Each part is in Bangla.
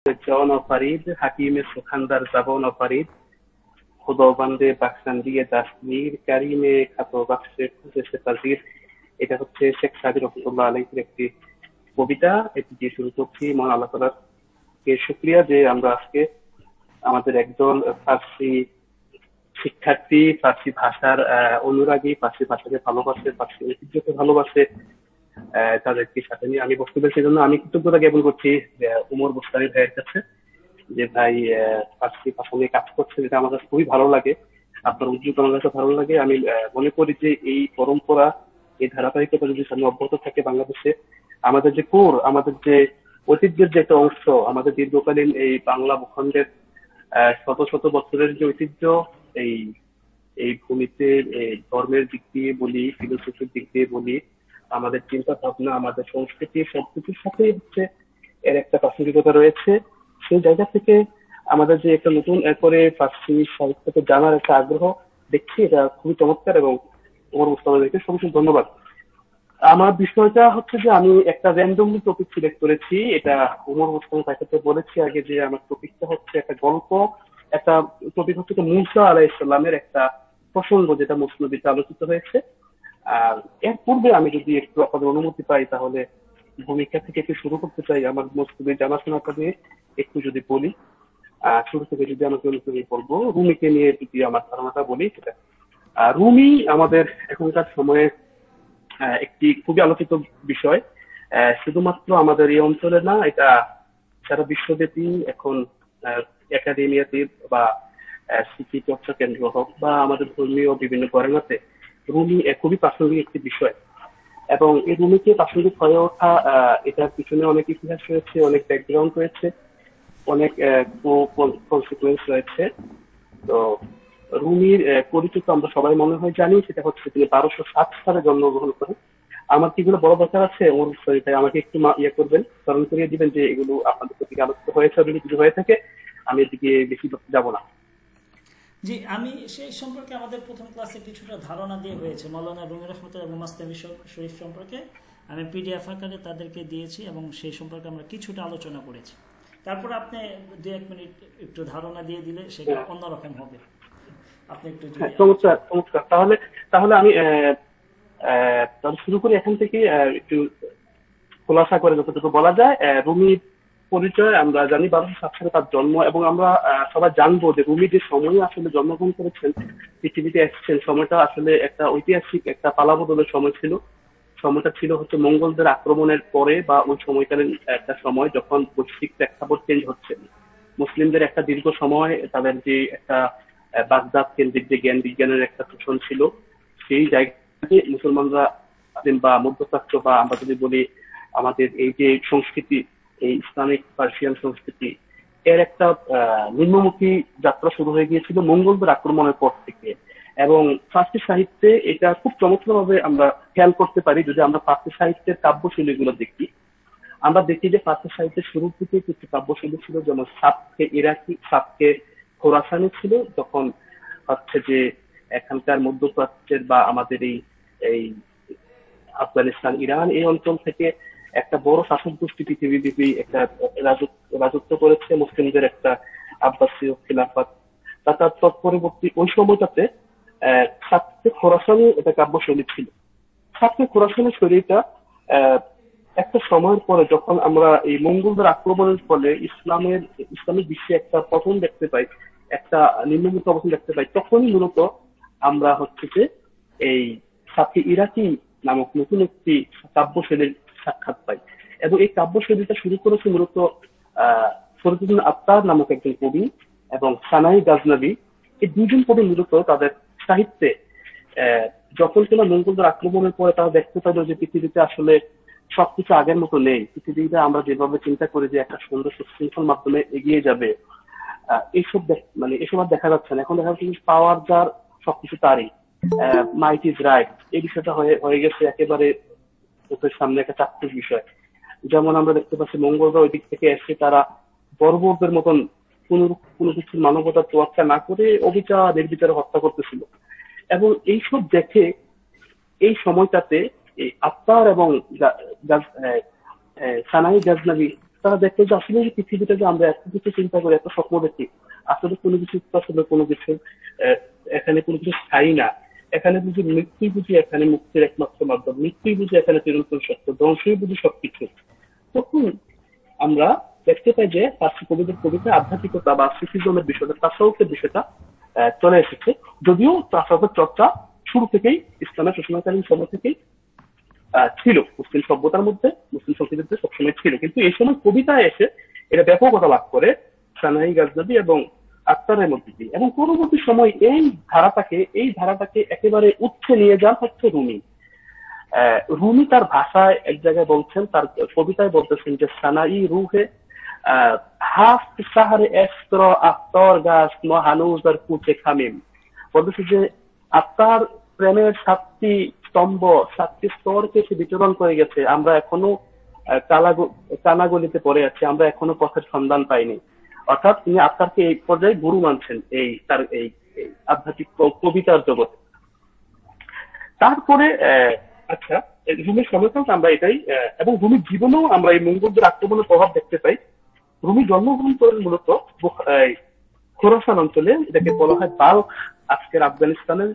जौन और फरीद हकीम सुखंदर जबोन और फरीद খুদাবন্দে বাকসান্দিয়ে তাসমির কারিমে খাতো বাক্সে খুঁজেছে তাজির। এটা হচ্ছে শেখ সাদি রহমতুল্লাহ আলাইহির একটি কবিতা। এটি দিয়ে শুরু করছি। মহান আল্লাহ তাআলার কে শুকরিয়া যে আমরা আজকে আমাদের একজন ফার্সি শিক্ষার্থী, ফার্সি ভাষার অনুরাগী, ফার্সি ভাষাকে ভালোবাসে, ফার্সি ঐতিহ্যকে ভালোবাসে, তাদেরকে সাথে নিয়ে আমি বক্তব্য, সেই জন্য আমি কৃতজ্ঞতা জ্ঞাপন করছি উমর বুস্তানি ভাইয়ের কাছে যে ভাই ফার্সি ভাষা নিয়ে কাজ করছে, যেটা আমার কাছে খুবই ভালো লাগে। আপনার উদ্যোগ আমার কাছে ভালো লাগে। আমি মনে করি যে এই পরম্পরা, এই ধারাবাহিকতা যদি সামনে অব্যাহত থাকে বাংলাদেশে, আমাদের যে কোর, আমাদের যে ঐতিহ্যের যে একটা অংশ, আমাদের দীর্ঘকালীন এই বাংলা ভূখণ্ডের শত শত বছরের যে ঐতিহ্য, এই এই ভূমিতে ধর্মের দিক দিয়ে বলি, ফিলোসফির দিক দিয়ে বলি, আমাদের চিন্তা ভাবনা, আমাদের সংস্কৃতি, সবকিছুর সাথে হচ্ছে এর একটা প্রাসঙ্গিকতা রয়েছে। সেই জায়গা থেকে আমাদের যে একটা নতুন করে ফার্সি সাহিত্যকে জানার একটা আগ্রহ দেখছি, এটা খুবই চমৎকার। এবং ওমর মুস্তাফাকে সবচেয়ে ধন্যবাদ। আমার বিষয়টা হচ্ছে যে আমি একটা র্যান্ডমলি টপিক সিলেক্ট করেছি। এটা ওমর মুস্তাফা ভাইকে বলেছি আগে যে আমার টপিকটা হচ্ছে একটা গল্প, একটা টপিক হচ্ছে মূসা আলাইহিস সালামের একটা প্রসঙ্গ, যেটা মুসনদীতে আলোচিত হয়েছে। আর এর পূর্বে আমি যদি একটু আপনাদের অনুমতি পাই, তাহলে ভূমিকা থেকে একটু শুরু করতে চাই। আমার মুসনদীর জানাশোনাটা নিয়ে একটু যদি বলি, শুরু থেকে যদি আমাকে অনুসরণ করবো, রুমিকে নিয়ে যদি আমার ধারণাটা বলি, সেটা রুমি আমাদের এখনকার সময়ে একটি খুবই আলোচিত বিষয়। শুধুমাত্র আমাদের এই অঞ্চলে না, এটা সারা বিশ্বব্যাপী এখন একাডেমিয়াতে বা স্মৃতি চর্চা কেন্দ্র হোক বা আমাদের ধর্মীয় বিভিন্ন ঘরানাতে রুমি খুবই প্রাসঙ্গিক একটি বিষয়। এবং এই রুমিকে প্রাসঙ্গিক হয়ে ওঠা, এটার পিছনে অনেক ইতিহাস রয়েছে, অনেক ব্যাকগ্রাউন্ড রয়েছে, অনেক কনসিকুয়েন্স রয়েছে। তো রুমির পরিচিত আমরা সবাই মনে হয় জানি, সেটা হচ্ছে তিনি 1207 সালে জন্মগ্রহণ করেন। আমার কি এগুলো বড় দরকার আছে? ওর তাই আমাকে একটু ইয়ে করবেন, স্মরণ করিয়ে দিবেন যে এগুলো আপনাদের প্রতি আলোচিত হয়েছে। যদি কিছু হয়ে থাকে আমি এদিকে বেশি যাব না। জি, আমি সেই সম্পর্কে আমাদের প্রথম ক্লাসে কিছুটা ধারণা দিয়ে হয়েছে। মাওলানা রুমি রহমতুল্লাহ এবং মাসনাবী শরীফ সম্পর্কে আমি পিডিএফ আকারে তাদেরকে দিয়েছি এবং সেই সম্পর্কে আমরা কিছুটা আলোচনা করেছি। তারপর আপনি 2-1 মিনিট একটু ধারণা দিয়ে দিলে সেটা অন্যরকম হবে। আপনি একটু চমৎকার চমৎকার। তাহলে আমি শুরু করি এখান থেকে, একটু খোলাসা করে যতটুকু বলা যায়। রুমির পরিচয় আমরা জানি, 1207 সালে তার জন্ম, এবং আমরা সবাই জানবো যে রুমি যে সময়ে আসলে জন্মগ্রহণ করেছেন, পৃথিবীতে এসেছেন, সময়টা আসলে একটা ঐতিহাসিক একটা পালাবদলের সময় ছিল। সময়টা ছিল হচ্ছে মঙ্গলদের আক্রমণের পরে, বা ওই সময়কালীন একটা সময় যখন বৈশ্বিক প্রেক্ষাপট চেঞ্জ হচ্ছে। মুসলিমদের একটা দীর্ঘ সময় তাদের যে একটা বাগদাদ কেন্দ্রিক যে জ্ঞান বিজ্ঞানের একটা শোষণ ছিল, সেই জায়গাতে মুসলমানরা বা মধ্যপ্রাচ্য, বা আমরা যদি বলি আমাদের এই যে সংস্কৃতি, এই ইসলামিক পার্সিয়ান সংস্কৃতি, এর একটা নিম্নমুখী যাত্রা শুরু হয়ে গিয়েছিল মঙ্গলদের আক্রমণের পর থেকে। এবং ফার্সি সাহিত্যে এটা খুব চমৎকার ভাবে আমরা খেয়াল করতে পারি। যদি আমরা ফার্সি সাহিত্যের কাব্যশৈলী গুলো দেখি, আমরা দেখি যে ফার্সি সাহিত্যের শুরুর দিকে কিছু কাব্যশৈলী ছিল, যেমন সাবকে ইরাকি, সাবকে খোরাসানি ছিল, যখন হচ্ছে যে এখানকার মধ্যপ্রাচ্যের বা আমাদের এই আফগানিস্তান, ইরান, এই অঞ্চল থেকে একটা বড় শাসক গোষ্ঠী পৃথিবীব্যাপী একটা রাজত্ব করেছে, মুসলিমদের একটা আব্বাসীয় খিলাফত। তার তৎপরবর্তী ওই সময়টাতে সাবকে খোরাসানি এটা কাব্যশৈলী ছিল। সাবকে খোরাসানি শৈলীটা একটা সময়ের পরে, যখন আমরা এই মঙ্গলদের আক্রমণের ফলে ইসলামিক বিশ্বে একটা পতন দেখতে পাই, একটা নিম্নমুখী অবস্থান দেখতে পাই, তখনই মূলত আমরা হচ্ছে যে এই সাবকে ইরাকি নামক নতুন একটি কাব্যশৈলীর সাক্ষাৎ পাই। এবং এই কাব্যশৈলীটা শুরু করেছে মূলত ফরিদুদ্দীন আত্তার নামক একজন কবি এবং সানাই গাজনবী। এই দুজন কবি মূলত তাদের সাহিত্যে যখন কিনা মঙ্গলদের আক্রমণের পরে তারা দেখতে পেল যে পৃথিবীতে আসলে সবকিছু আগের মতো নেই, পৃথিবীতে আমরা যেভাবে চিন্তা করি যে একটা সুন্দর সুশৃঙ্খল মাধ্যমে এগিয়ে যাবে, এসব আর দেখা যাচ্ছে না। এখন দেখা যাচ্ছে পাওয়ার যার, সবকিছু তারই, মাইট ইজ রাইট, এই বিষয়টা হয়ে গেছে একেবারে চোখের সামনে একটা চাক্ষুষ বিষয়। যেমন আমরা দেখতে পাচ্ছি মঙ্গলরা ওই দিক থেকে এসে তারা বর্বরদের মতন কোনো কিছুর মানবতার তোয়াক্কা না করে অবিচার নির্বিচারে হত্যা করতেছিল। এবং এইসব দেখে এই সময়টাতে এই আত্তার এবং সানাই গাজনবী তারা দেখলো যে আসলে এই পৃথিবীটা যে আমরা এত কিছু চিন্তা করি, এত স্বপ্ন দেখি, আসলে কোনো কিছু আসলে কোনো কিছু এখানে কোনো কিছু স্থায়ী না। এখানে বুঝি মৃত্যুই বুঝি এখানে মুক্তির একমাত্র মাধ্যম, মৃত্যুই বুঝি এখানে চিরন্তন সত্য, ধ্বংসই বুঝি সবকিছু। তখন আমরা দেখতে পাই যে ফার্সি কবিদের কবিতা আধ্যাত্মিকতা বা সুফিজমের বিষয়টা, তাসাউফের বিষয়টা চলে এসেছে। যদিও তাসাউফের চর্চা শুরু থেকেই ইসলামের শাসনকালীন সময় থেকেই ছিল, মুসলিম সভ্যতার মধ্যে, মুসলিম সংস্কৃতিতে সবসময় ছিল, কিন্তু এই সময় কবিতায় এসে এটা ব্যাপকতা লাভ করে সানাই গাজনবী এবং আক্তারের মধ্যে দিয়ে। এবং পরবর্তী সময় এই ধারাটাকে একেবারে উচ্চে নিয়ে যান হচ্ছে রুমি। রুমি তার ভাষায় এক জায়গায় বলছেন, তার কবিতায় বলতেছেন যে সানাই রুহে হাফ সাহারে এস্ত্র আফতর গাছ মহানুজার কুচে খামিম। বলতেছে যে আত্মার প্রেমের 7টি স্তম্ভ, 7টি স্তরকে সে বিতরণ করে গেছে, আমরা এখনো কানাগলিতে পড়ে আছি, আমরা এখনো পথের সন্ধান পাইনি। অর্থাৎ তিনি আত্মারকে এই পর্যায়ে গুরু মানছেন এই তার এই আধ্যাত্মিক কবিতার জগতে। তারপরে আচ্ছা, রুমির সময়টাও আমরা এটাই, এবং রুমির জীবনেও আমরা এই মঙ্গলদের আক্রমণের প্রভাব দেখতে পাই। রুমি জন্মগ্রহণ করেন মূলত খোরাসান অঞ্চলে, এটাকে বলা হয় বাল্খ, আজকের আফগানিস্তানের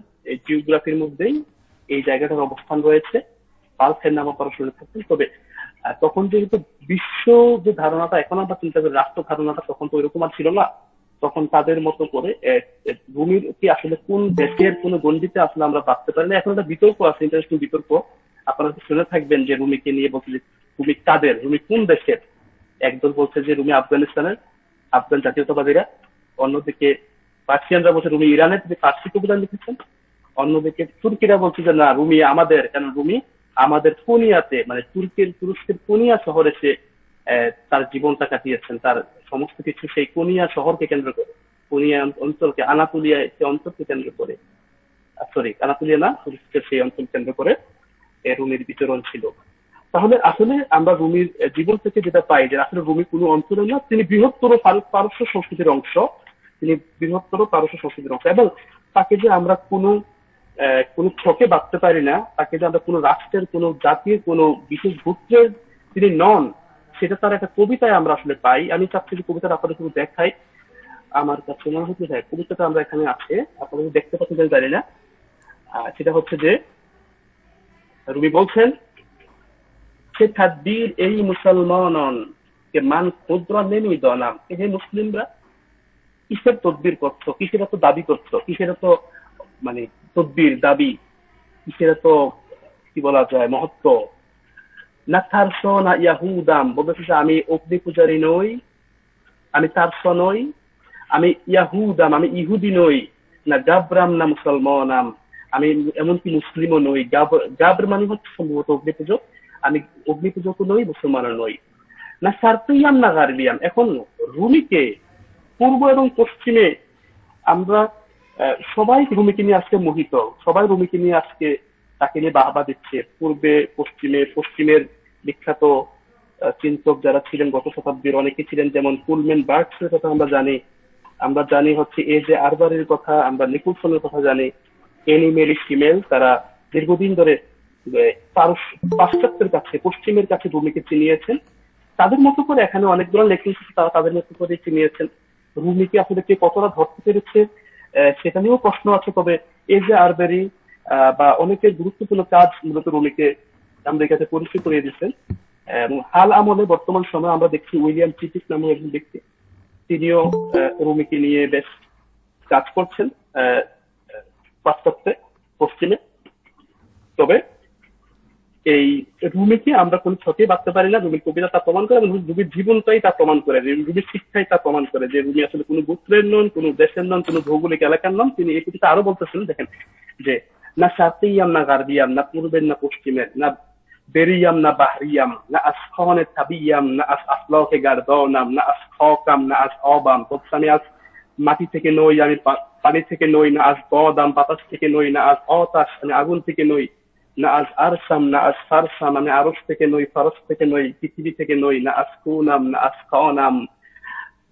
জিওগ্রাফির মধ্যেই এই জায়গাটার অবস্থান রয়েছে। বাল্খের নাম আপনারা শুনে থাকবেন। তবে তখন যেহেতু বিশ্ব যে ধারণাটা এখন আমরা চিন্তা করি, রাষ্ট্র ধারণাটা তখন তো ওইরকম আর ছিল না। তখন তাদের মতো করে রুমির কি আসলে কোন দেশের কোন গণ্ডিতে আসলে আমরা ভাবতে পারি না। এখন একটা বিতর্ক আছে, ইন্টারেস্টিং বিতর্ক, আপনারা শুনে থাকবেন যে রুমিকে নিয়ে বলছে যে রুমি কাদের, রুমি কোন দেশের। একদল বলছে যে রুমি আফগানিস্তানের, আফগান জাতীয়তাবাদীরা। অন্যদিকে পার্সিয়ানরা বলছে রুমি ইরানের, যে ফার্সি কবিতা লিখেছেন। অন্যদিকে তুর্কিরা বলছে যে না, রুমি আমাদের, কেন রুমি আমাদের কোনিয়াতে, মানে তুরস্কের কোনিয়া শহরে সে তার জীবনটা কাটিয়েছেন, তার সমস্ত কিছু সেই কোনিয়া শহরকে কেন্দ্র করে, কোনিয়া অঞ্চলকে, আনাতোলিয়া সে অঞ্চলকে কেন্দ্র করে, সরি আনাতোলিয়া না, তুরস্কের সেই অঞ্চল কেন্দ্র করে রুমির বিচরণ ছিল। তাহলে আসলে আমরা রুমির জীবন থেকে যেটা পাই যে আসলে রুমি কোনো অঞ্চলে না, তিনি বৃহত্তর পারস্য সংস্কৃতির অংশ, এবং তাকে যে আমরা কোনো ছকে বাঁধতে পারি না, তাকে যে আমরা কোনো রাষ্ট্রের, কোনো জাতির, কোনো বিশেষ গোত্রের তিনি নন, সেটা তার একটা কবিতায় আমরা আসলে পাই। আমি চাচ্ছি যে কবিতাটা আপনাদের শুধু দেখাই, আমার কাছে মনে হচ্ছে যে কবিতাটা আমরা এখানে আছে, আপনারা দেখতে পাচ্ছেন জানি না। সেটা হচ্ছে যে রুমি বলছেন, সে তাদবীর এই মুসলমানন কে মান কুদরা নেমি দনাম। হে মুসলিমরা, কিসের তদবির করছো, কিসের এত দাবি করছো, কিসের এত মানে তদবির দাবি, কিসের এত কি বলা যায় মহত্ব। না তারস না ইয়াহুদাম, বলতেছে যে আমি অগ্নি পূজারী নই, আমি তারস নই, আমি ইয়াহুদাম, আমি ইহুদি নই, না গাবরাম না মুসলমানাম, আমি এমনকি মুসলিমও নই। গাবর মানে হচ্ছে সম্ভবত অগ্নি পূজক, আমি অগ্নি পূজকও নই, মুসলমানও নই। না সার্তিয়াম না গার্বিয়াম। এখন রুমিকে পূর্ব এবং পশ্চিমে আমরা সবাই রুমিকে নিয়ে আজকে মোহিত, সবাই রুমিকে নিয়ে আজকে তাকে নিয়ে বাহবা দিচ্ছে। পূর্বে পশ্চিমের বিখ্যাত চিন্তক যারা ছিলেন গত শতাব্দীর, অনেকে ছিলেন, যেমন পুলম্যান বার্কসের কথা আমরা জানি হচ্ছে এ জে আরবারের কথা, আমরা নিকোলসনের কথা জানি, এনি মেরি শিমেল, তারা দীর্ঘদিন ধরে পাশ্চাত্যের কাছে, পশ্চিমের কাছে রুমিকে চিনিয়েছেন। তাদের মতো করে এখানে অনেকগুলো লেখক তারা তাদের মতো করে চিনিয়েছেন। রুমিকে আসলে কে কতটা ধরতে পেরেছে সেটা নিয়েও প্রশ্ন আছে। তবে এই যে আরবেরি বা অনেকের গুরুত্বপূর্ণ কাজ মূলত রুমিকে আমেরিকাতে পরিচয় করিয়ে দিচ্ছেন। এবং হাল আমলে বর্তমান সময়ে আমরা দেখছি উইলিয়াম চিটিস নামে একজন ব্যক্তি, তিনিও রুমিকে নিয়ে বেশ কাজ করছেন পাশ্চাত্যে, পশ্চিমে। তবে এই রুমিকে আমরা কোন ছকে বাঁধতে পারি না। রুমির কবিতা তা প্রমাণ করে, এবং রুমির জীবনটাই তা প্রমাণ করে, রুমির শিক্ষাই তা প্রমাণ করে যে রুমি আসলে কোনো গোত্রের নন, কোনো দেশের নন, কোনো ভৌগোলিক এলাকার নন। তিনি এই কবিতা আরো বলতেছেন, দেখেন যে না শারকিয়াম না গারবিয়াম, না পূর্বের না পশ্চিমের, না বেরিয়াম না বাহরিয়াম, না আসখনে তাবিয়াম, না আসলাকে গারদানাম, না আসখাকাম, না আস অবাম। বলছে আমি আজ মাটি থেকে নই, আমি পানি থেকে নই, না আজ গদাম, বাতাস থেকে নই, না আজ অতাস, আমি আগুন থেকে নই, না আজ আরসাম, না আজ ফারসাম, আমি আরস থেকে নই, ফারস থেকে নই, পৃথিবী থেকে নই, না আজ কুনাম, না আজ খানাম,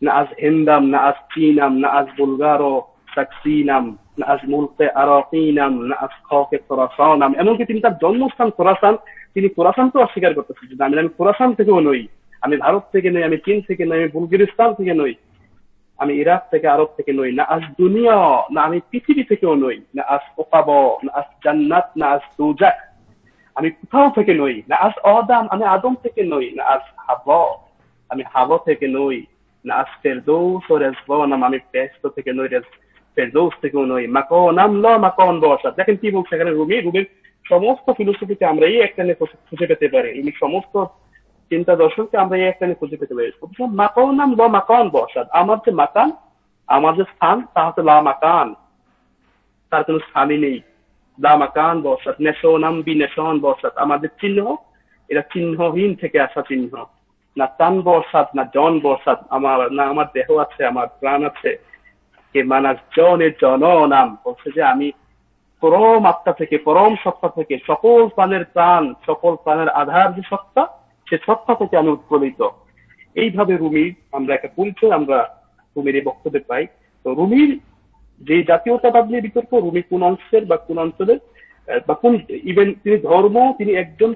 না আজ হিন্দাম, না আজ চীনাম, না আজ বুলগারো সাকসিনাম, না আজ মুলকে আরাকিনাম, না আজ খাকে খোরাসানাম। এমনকি তিনি তার জন্মস্থান খোরাসান, তিনি খোরাসান তো অস্বীকার করতেছেন যে আমি খোরাসান থেকেও নই, আমি ভারত থেকে নই, আমি চীন থেকে নই, আমি বুলগেরিস্তান থেকে নই, আমি ইরাক থেকে, আরব থেকে নই, না আজ দুনিয়া, না আমি পৃথিবী থেকেও নই, না আজ ওকাব, না আজ জান্নাত, না আজ দুজাক, আমি কোথাও থেকে নই, না আজ আদম, আমি আদম থেকে নই, না আজ হাওয়া, আমি হাওয়া থেকে নই, না আজ ফেরদৌস ও রেজওয়ান, আমি বেহেশত থেকে নই, ফেরদৌস থেকেও নই, মাকানাম লা মাকান বসাদ। দেখেন কি বলছে এখানে রুমির সমস্ত ফিলোসফিতে আমরা এই একটা খুঁজে পেতে পারি, এই সমস্ত চিন্তা দর্শনকে আমরা এই একটা খুঁজে পেতে পারি। মাকানাম লা মাকান বসাদ, আমার যে মাকান, আমার যে স্থান, তা হচ্ছে লা মাকান, তার কোনো স্থানই নেই। লা মাকান বসাদ, নেশনাম বি নেশন বসাদ, আমাদের চিহ্ন এটা চিহ্নহীন থেকে আসা চিহ্ন, না চান বসাদ, না জন বসাদ, আমার না আমার দেহ আছে, আমার প্রাণ আছে, কে মানাস জনের জন নাম, বলছে যে আমি পরম আত্মা থেকে, পরম সত্তা থেকে, সকল প্রাণের প্রাণ, সকল প্রাণের আধার যে সত্তা, সে সত্তা থেকে আমি উৎপন্নিত। এইভাবে রুমির আমরা একটা পরিচয় আমরা রুমির এই বক্তব্যে পাই। তো রুমির যে জাতীয়তাবাদ নিয়ে বিতর্ক, রুমি কোন অংশের বা কোন অঞ্চলের বা কোন, ইভেন তিনি ধর্ম, তিনি একজন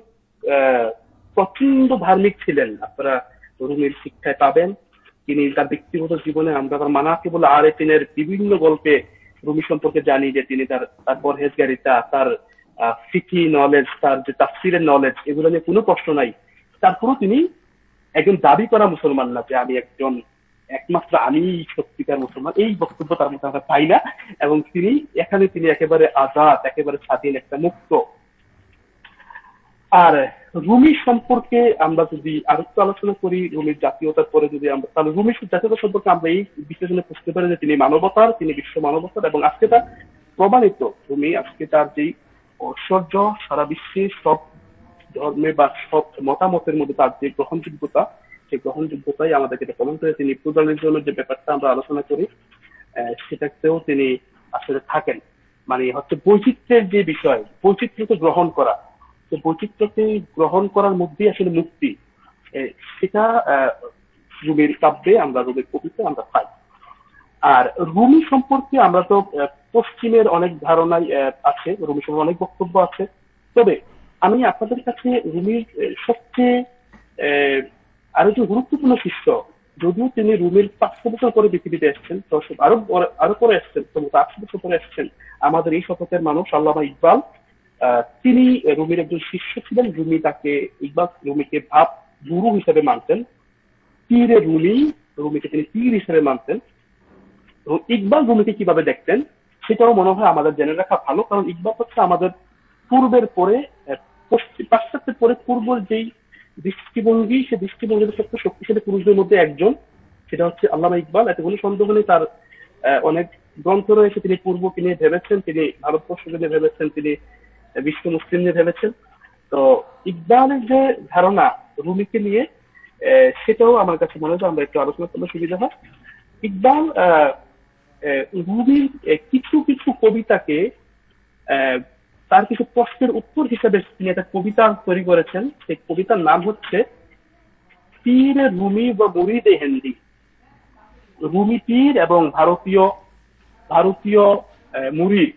প্রচন্ড ধার্মিক ছিলেন, আপনারা রুমির শিক্ষায় পাবেন। তিনি তার ব্যক্তিগত জীবনে আমরা তার মানাকিবুল আরেফিনের বিভিন্ন গল্পে রুমি সম্পর্কে জানি যে তিনি তার পরহেজগারিতা, তার ফিকি নলেজ, তার যে তাফসিরের নলেজ, এগুলো নিয়ে কোনো প্রশ্ন নাই। তারপরেও তিনি একজন দাবি করা মুসলমান না, যে আমি একজন একমাত্র আমি সত্যিকার মুসলমান, এই বক্তব্য তার মধ্যে আমরা পাই না। এবং তিনি একেবারে আজাদ, একেবারে স্বাধীন, একটা মুক্ত। আর রুমি সম্পর্কে আমরা যদি আরেকটু আলোচনা করি, রুমির জাতীয়তার পরে যদি আমরা, তাহলে রুমির জাতীয়তা সম্পর্কে আমরা এই বিশ্লেষণে বুঝতে পারি যে তিনি মানবতার, তিনি বিশ্ব মানবতার, এবং আজকে তার প্রমাণিত রুমি, আজকে তার যেই ঐশ্বর্য, সারা বিশ্বে সব ধর্মে বা সব মতামতের মধ্যে তার যে গ্রহণযোগ্যতা, সেই গ্রহণযোগ্যতাই আমাদেরকে এটা প্রমাণ করে। তিনি প্লুরালিজমের যে ব্যাপারটা আমরা আলোচনা করি, সেটাতেও তিনি আসলে থাকেন। মানে হচ্ছে বৈচিত্র্যের যে বিষয়, বৈচিত্র্যকে গ্রহণ করা, বৈচিত্র্যকে গ্রহণ করার মধ্যে আসলে মুক্তি, সেটা রুমির কাব্যে আমরা, রুমির কবিতায় আমরা পাই। আর রুমি সম্পর্কে আমরা তো পশ্চিমের অনেক ধারণাই আছে, রুমি সম্পর্কে অনেক বক্তব্য আছে। তবে আমি আপনাদের কাছে রুমির সবচেয়ে আরো যে গুরুত্বপূর্ণ শিষ্য, যদিও তিনি রুমির 500 বছর পরে পৃথিবীতে এসেছেন, আরো পরে এসছেন, 800 বছর পরে এসছেন আমাদের এই শতকের মানুষ, আল্লামা ইকবাল। তিনি রুমির একজন শিষ্য ছিলেন। ইকবাল রুমিকে ভাব গুরু হিসেবে মানতেন, পীরে রুমি, রুমিকে তিনি পীর হিসেবে মানতেন। এবং ইকবাল রুমিকে কিভাবে দেখতেন সেটাও মনে হয় আমাদের জেনে রাখা ভালো, কারণ ইকবাল হচ্ছে আমাদের পূর্বের পরে, পাশ্চাত্যের পরে পূর্বের যেই দৃষ্টিভঙ্গি, সে দৃষ্টিভঙ্গির সবচেয়ে শক্তিশালী পুরুষদের মধ্যে একজন, সেটা হচ্ছে আল্লামা ইকবাল। এতে কোনো সন্দেহ নেই, তার অনেক গ্রন্থ রয়েছে, তিনি পূর্বকে নিয়ে ভেবেছেন, তিনি ভারতবর্ষকে নিয়ে ভেবেছেন, তিনি বিশ্ব মুসলিম নিয়ে ভেবেছেন। তো ইকবালের যে ধারণা রুমিকে নিয়ে, সেটাও আমার কাছে মনে হয় আমরা একটু আলোচনা করলে সুবিধা হয়। ইকবাল রুমির কিছু কিছু কবিতাকে তার কিছু প্রশ্নের উত্তর হিসেবে তিনি একটা কবিতা তৈরি করেছেন। সেই কবিতার নাম হচ্ছে পীর রুমি বা মুরিদে হিন্দি। রুমি পীর এবং ভারতীয় মুরিদ,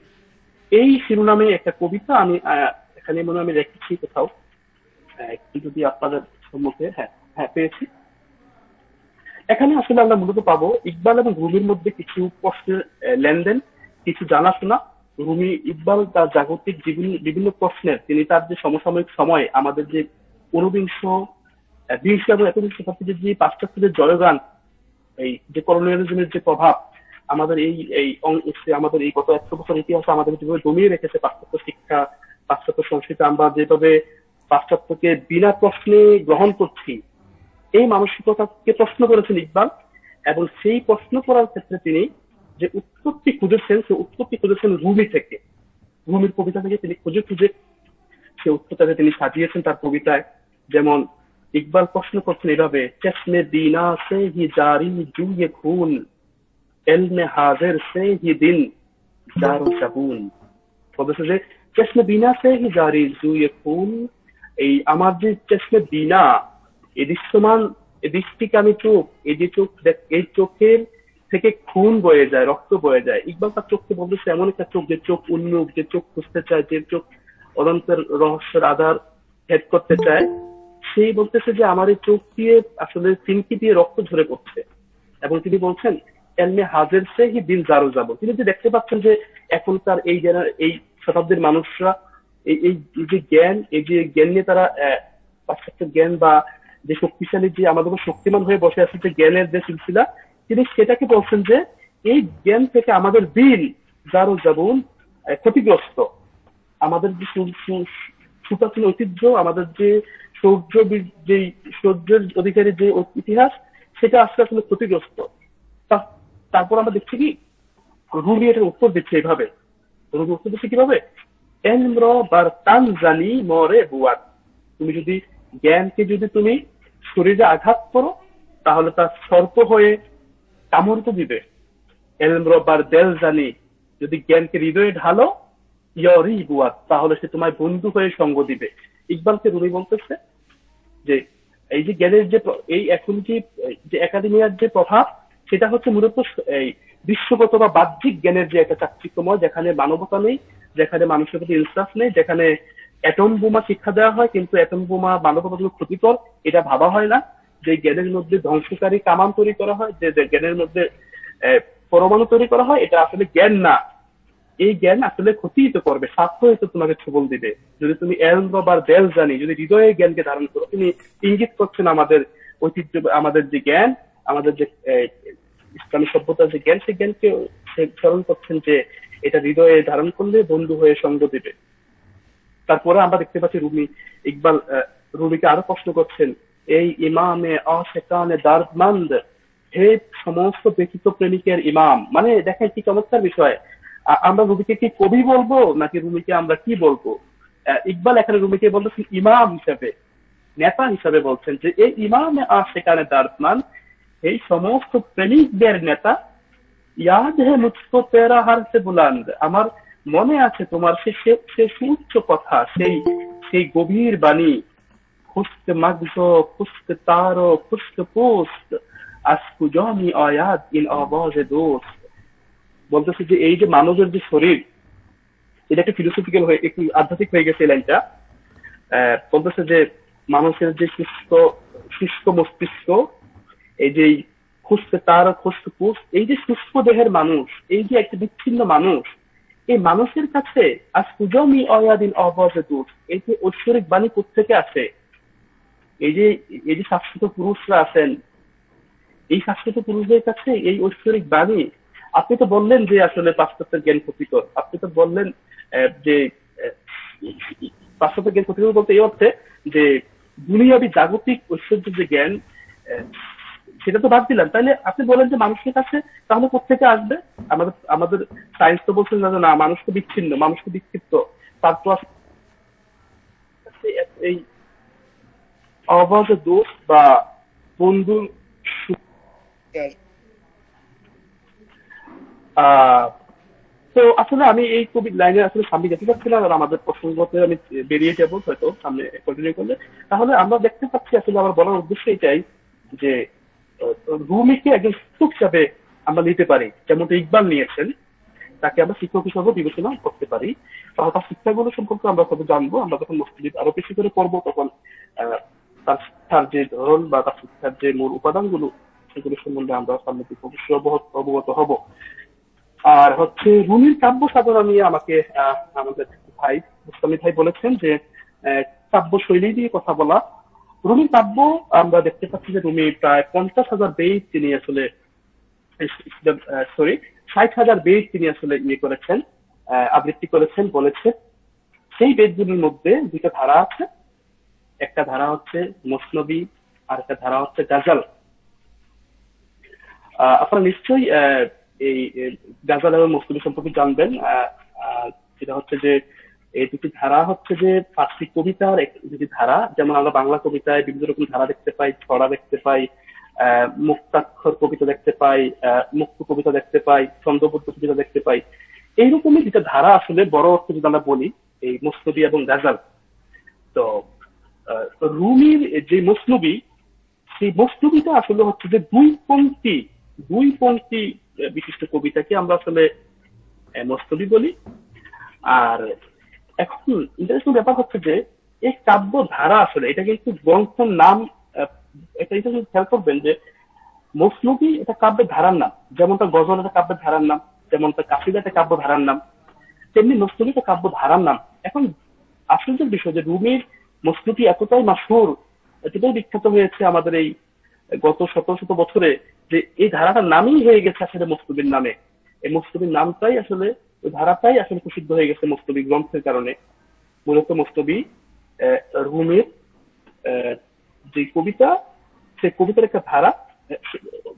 এই শিরোনামে একটা কবিতা আমি এখানে মনে আমি রেখেছি কোথাও, যদি আপনাদের সম্মুখে, হ্যাঁ পেয়েছি। এখানে আসলে আমরা মূলত পাবো ইকবাল এবং রুমির মধ্যে কিছু প্রশ্নের লেনদেন, কিছু জানাশোনা। ইকবাল তার জাগতিক বিভিন্ন প্রশ্নের, তিনি তার যে সমসাময়িক সময়, আমাদের যে ঊনবিংশ, বিংশ এবং একবিংশ শতাব্দীর যে পাশ্চাত্যের জয়গান, এই যে কলোনিয়ালিজমের যে প্রভাব আমাদের আমাদের এই গত 100 বছর ইতিহাসে আমাদের যেভাবে জমিয়ে রেখেছে পাশ্চাত্য শিক্ষা, পাশ্চাত্য সংস্কৃতি, আমরা যেভাবে পাশ্চাত্যকে বিনা প্রশ্নে গ্রহণ করছি, এই মানসিকতাকে প্রশ্ন করেছেন ইকবাল। এবং সেই প্রশ্ন করার ক্ষেত্রে তিনি যে উৎপত্তি খুঁজেছেন, সে উৎপত্তি খুঁজেছেন রুমি থেকে, রুমির কবিতা থেকে তিনি খুঁজে সে উত্তরটাকে তিনি সাজিয়েছেন তার কবিতায়। যেমন ইকবাল প্রশ্ন করছেন এভাবে, চেশমে বিনা সে হি জারি জুয়ে খুন, এলমে হাজির সে হি দিন জারো জাবুন। বলছে যে চেশমে বিনা সে হি জারি জুয়ে খুন, এই আমার যে চেশমে বিনা, এই দৃশ্যমান, এই দৃষ্টিকে আমি চোখ, এই যে চোখ, এই চোখের থেকে খুন বয়ে যায়, রক্ত বয়ে যায়। ইকবাল তার চোখকে বলতেছে এমন একটা চোখ, যে চোখ উন্মুখ, যে চোখ খুঁজতে চায়, যে চোখ অনন্তের রহস্যের আধার ভেদ করতে চায়, সেই বলতেছে যে আমার এই চোখ দিয়ে আসলে ফিনকি দিয়ে রক্ত ঝরে পড়ছে, এবং তিনি বলছেন এলমে হাজের সে হি দিন জারো যাব। তিনি যে দেখতে পাচ্ছেন যে এখনকার এই শতাব্দীর মানুষরা এই যে জ্ঞান, এই যে জ্ঞান নিয়ে তারা পাশ্চাত্য জ্ঞান বা যে শক্তিশালী, যে আমাদের উপর শক্তিমান হয়ে বসে আছে যে জ্ঞানের যে সিলসিলা, তিনি সেটাকে বলছেন যে এই জ্ঞান থেকে আমাদের দিন জারো যাবুন ক্ষতিগ্রস্ত। আমাদের যে সুপ্রাচীন ঐতিহ্য, আমাদের যে যে সৌর্যের অধিকারী যে ইতিহাস, সেটা আস্তে আস্তে ক্ষতিগ্রস্ত। তারপর আমরা দেখছি কি রুমি এটার উত্তর দিচ্ছে এইভাবে, রুমি উত্তর দিচ্ছে কিভাবে, এনম্র বার তান জানি মরে বুয়াত। তুমি যদি জ্ঞানকে যদি তুমি শরীরে আঘাত করো তাহলে তার সর্প হয়ে কামড় তো দিবে। এলম্র বার দেল জানি, যদি জ্ঞানকে হৃদয়ে ঢালো ইয়রি বুয়াত, তাহলে সে তোমায় বন্ধু হয়ে সঙ্গ দিবে। ইকবালকে রুমি বলতেছে যে এই যে জ্ঞানের যে এই এখন যে একাডেমিয়ার যে প্রভাব, সেটা হচ্ছে মূলত এই বিশ্বগত বা বাহ্যিক জ্ঞানের যে একটা চাকচিক্যময়, যেখানে মানবতা নেই, যেখানে মানুষের প্রতি ইনসাফ নেই, যেখানে অ্যাটম বোমা শিক্ষা দেওয়া হয় কিন্তু অ্যাটম বোমা মানবতার জন্য ক্ষতিকর এটা ভাবা হয় না, যে জ্ঞানের মধ্যে ধ্বংসকারী কামান তৈরি করা হয়, যে জ্ঞানের মধ্যে পরমাণু তৈরি করা হয়, এটা আসলে জ্ঞান না। এই জ্ঞান আসলে ক্ষতিই তো করবে, স্বার্থ হয়তো তোমাকে ছবল দিবে। যদি তুমি এলবার বেল জানি, যদি হৃদয়ে জ্ঞানকে ধারণ করো, তিনি ইঙ্গিত করছেন আমাদের ঐতিহ্য, আমাদের যে জ্ঞান, আমাদের যে ইসলামী সভ্যতার যে জ্ঞান, সেই জ্ঞানকে স্মরণ করছেন যে এটা হৃদয়ে ধারণ করলে বন্ধু হয়ে সঙ্গ দিবে। তারপরে আমরা দেখতে পাচ্ছি ইকবাল রুমিকে আরো প্রশ্ন করছেন, এই ইমামে আশেকানে দার্দমান্দ, হে সমস্ত ব্যতীত প্রেমিকের ইমাম। মানে দেখেন কি চমৎকার বিষয়, আমরা রুমিকে কি কবি বলবো নাকি রুমিকে আমরা কি বলবো? ইকবাল এখানে রুমিকে বলতেছেন ইমাম হিসাবে, নেতা হিসাবে বলছেন যে এই ইমামে আশেকানে দার্দমান, এই সমস্ত প্রেমিকদের নেতা, ইয়াদ হে মুঝকো তেরা হার সে বুলান্দ, আমার মনে আছে তোমার সে সুউচ্চ কথা, সেই গভীর বাণী, খুস্ক মগজ খুস্ক তারো খুস্ক পোস্ট আজকু জমি আয়াত ইন আওয়াজে দোস্ত। বলতেছে যে এই যে মানবের যে শরীর, এটা একটু ফিলোসফিক্যাল হয়ে একটু আধ্যাত্মিক হয়ে গেছে এই লাইনটা। বলতেছে যে মানুষের যে শুষ্ক মস্তিষ্ক, এই যে খুস্ক তার খুস্ক পোস্ট, এই যে শুষ্ক দেহের মানুষ, এই যে একটা বিচ্ছিন্ন মানুষ, এই মানুষের কাছে আজ সুজমি অয়াদিন অবাজে দোষ, এই যে ঐশ্বরিক বাণী কোথেকে আসে? এই যে শাশ্বত পুরুষরা আছেন, এই শাশ্বত পুরুষদের কাছে এই ঐশ্বরিক বাণী। আপনি তো বললেন যে আসলে পাশ্চাত্যের জ্ঞান ক্ষতিকর, আপনি তো বললেন যে পাশ্চাত্যের জ্ঞান ক্ষতিকর বলতে এই অর্থে যে দুনিয়াবি জাগতিক ঐশ্বর্যের যে জ্ঞান, সেটা তো বাদ দিলাম, তাহলে আপনি বলেন যে মানুষের কাছে তাহলে কোথেকে আসবে? আমাদের সায়েন্স তো বলছেন না, মানুষ তো বিচ্ছিন্ন, মানুষ তো বিক্ষিপ্ত, তারপর এই অবাধ দোষ বা বন্ধুর তো আসলে আমি এই কবি লাইনে আসলে সামনে যেতে পারছিলাম, আর আমাদের প্রসঙ্গতে আমি বেরিয়ে যাবো হয়তো সামনে কন্টিনিউ করলে। তাহলে আমরা দেখতে পাচ্ছি আসলে আমার বলার উদ্দেশ্য এটাই যে রুমিকে একজন শিক্ষক হিসাবে আমরা নিতে পারি, যেমনটা ইকবাল নিয়েছেন, তাকে আমরা শিক্ষক হিসাবে বিবেচনা করতে পারি। তার শিক্ষাগুলো সম্পর্কে আমরা কবে জানবো, আমরা যখন মসজিদ আরো বেশি করে পড়বো, তখন তার শিক্ষার যে ধরন বা তার শিক্ষার যে মূল উপাদানগুলো, সেগুলো সম্বন্ধে আমরা সামনে অবশ্যই অবগত হব। আর হচ্ছে রুমির কাব্য সাধনা নিয়ে আমাকে আমাদের ভাই মুস্তামি ভাই বলেছেন যে কাব্য শৈলী দিয়ে কথা বলা। রুমির কাব্য আমরা দেখতে পাচ্ছি যে রুমি প্রায় 50,000 বেইত তিনি আসলে 60,000 বেইত তিনি আসলে করেছেন, আবৃত্তি করেছেন, বলেছেন। সেই বেদগুলির মধ্যে দুটো ধারা আছে, একটা ধারা হচ্ছে মসনবী আর একটা ধারা হচ্ছে গাজাল। আপনারা নিশ্চয়ই এই গাজাল এবং মসনবী সম্পর্কে জানবেন। সেটা হচ্ছে যে এই দুটি ধারা হচ্ছে যে ফার্সি কবিতার দুটি ধারা, যেমন আমরা বাংলা কবিতায় বিভিন্ন রকম ধারা দেখতে পাই, ছড়া দেখতে পাই, মুক্তাক্ষর কবিতা দেখতে পাই, মুক্ত কবিতা দেখতে পাই, ছন্দবদ্ধ কবিতা দেখতে পাই। এইরকমই দুটা ধারা আসলে বড় অর্থে যদি আমরা বলি, এই মসনবী এবং গাজাল। তো রুমির যে মসনবী, সেই মসনবীটা আসলে হচ্ছে যে দুই পংক্তি বিশিষ্ট কবিতাকে আমরা আসলে মসনবী বলি। আর এখন ইন্টারেস্টিং ব্যাপার হচ্ছে যে এই কাব্য ধারা আসলে এটাকে একটু গ্রন্থের নাম, এটা খেয়াল করবেন যে মসনবী এটা কাব্যের ধারার নাম, যেমনটা গজল এটা কাব্যের ধারার নাম, যেমনটা কাসিদা এটা কাব্য ধারার নাম, তেমনি মসনবী এটা কাব্য ধারার নাম। এখন আশ্চর্যের বিষয় যে রুমির মসনবী এতটাই মাশহুর, এতটাই বিখ্যাত হয়েছে আমাদের এই গত শত শত বছরে, যে এই ধারাটার নামই হয়ে গেছে আসলে মসনবীর নামে। এই মসনবীর নামটাই আসলে, ওই ধারাটাই আসলে প্রসিদ্ধ হয়ে গেছে মসনবী গ্রন্থের কারণে। মূলত মসনবী রুমির যে কবিতা, সেই কবিতার একটা ধারা,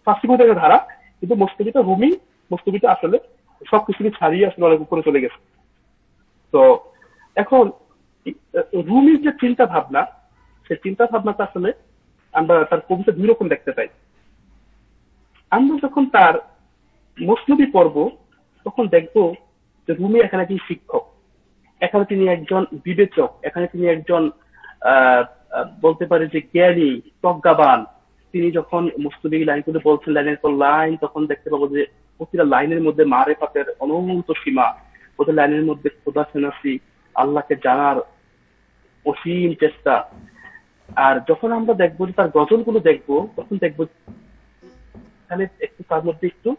ফার্সি কবিতার একটা ধারা, কিন্তু মসনবীটা রুমি, মসনবীটা আসলে সবকিছুকে ছাড়িয়ে আসলে অনেক উপরে চলে গেছে। তো এখন রুমির যে চিন্তা ভাবনা, সেই চিন্তা ভাবনাটা আসলে আমরা তার কবিতা দুই রকম দেখতে পাই। আমরা যখন তার মসনবী পড়ব তখন দেখবো যে রুমি এখানে একজন শিক্ষক, এখানে তিনি একজন বিবেচক, এখানে তিনি একজন বলতে পারে যে জ্ঞানী, প্রজ্ঞাবান। তিনি যখন মসনবী লাইনগুলো বলছেন লাইনের পর লাইন, তখন দেখতে পাবো যে প্রতিটা লাইনের মধ্যে মারেফাতের অনন্ত সীমা, প্রতি লাইনের মধ্যে খোদা সেনাসি, আল্লাহকে জানার অসীম চেষ্টা। আর যখন আমরা দেখবো যে তার গজলগুলো দেখবো, তখন দেখবো তাহলে একটু তার মধ্যে একটু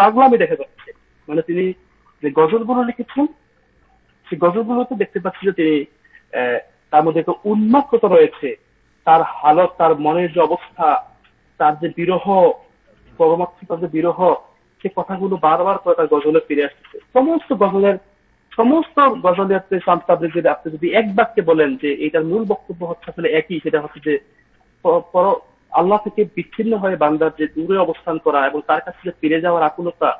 পাগলামি দেখা যাচ্ছে। মানে তিনি যে গজলগুলো লিখেছেন, সেই গজলগুলোতে দেখতে পাচ্ছি যে তিনি তার মধ্যে একটা উন্মাদকতা রয়েছে, তার হালত, তার মনের যে অবস্থা, তার যে বিরহ, পরমাত্মিক যে বিরহ, সে কথাগুলো বারবার করে তার গজলে ফিরে আসছে। সমস্ত গজলের আপনি যদি এক বাক্যে বলেন যে এটার মূল বক্তব্য হচ্ছে আসলে একই, সেটা হচ্ছে যে আল্লাহ থেকে বিচ্ছিন্ন হয়ে বান্দার যে দূরে অবস্থান করা এবং তার কাছে যে ফিরে যাওয়ার আকুলতা,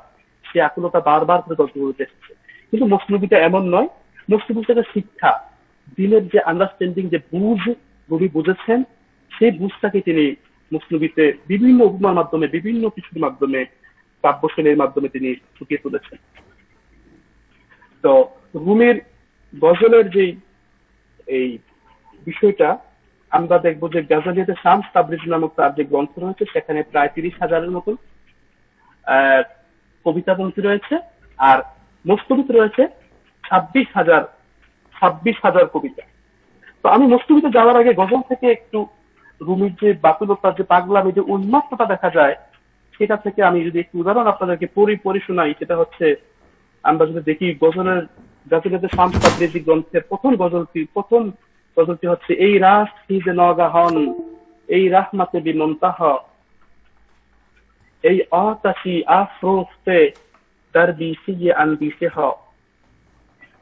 সে আকুলতা বারবার করে গল্পগুলোতে এসেছে। কিন্তু মসনবীটা এমন নয়। মসনবীটা শিক্ষা, দিনের যে আন্ডারস্ট্যান্ডিং, যে বুঝ রবি বুঝেছেন, সেই বুঝটাকে তিনি মসনবীতে বিভিন্ন উপমার মাধ্যমে, বিভিন্ন কিছুর মাধ্যমে, কাব্যশৈলীর মাধ্যমে তিনি ফুটিয়ে তুলেছেন। তো রুমির গজলের যে এই বিষয়টা আমরা দেখবো যে গাজালিয়াতে শামস তাবরিজি নামক তার যে গ্রন্থ রয়েছে, সেখানে প্রায় 30,000-এর মতন কবিতা পঙ্ক্তি রয়েছে, আর মসনবীতে রয়েছে 26,000 কবিতা। তো আমি মসনবীতে যাওয়ার আগে গজল থেকে একটু রুমির যে বাতুলতা, যে পাগলামি, যে উন্মাদটা দেখা যায়, সেটা থেকে আমি যদি একটু উদাহরণ আপনাদেরকে পড়ি শোনাই, সেটা হচ্ছে আমরা যদি দেখি গাজালিয়াতে শামস তাবরিজি গ্রন্থের প্রথম গজলটি হচ্ছে এই রাস যে নগাহন, এই রাহমাতে বিমন্তাহ, এই আতাশি আফরোস্তে দারবি সিয়ে আনবি সেহ।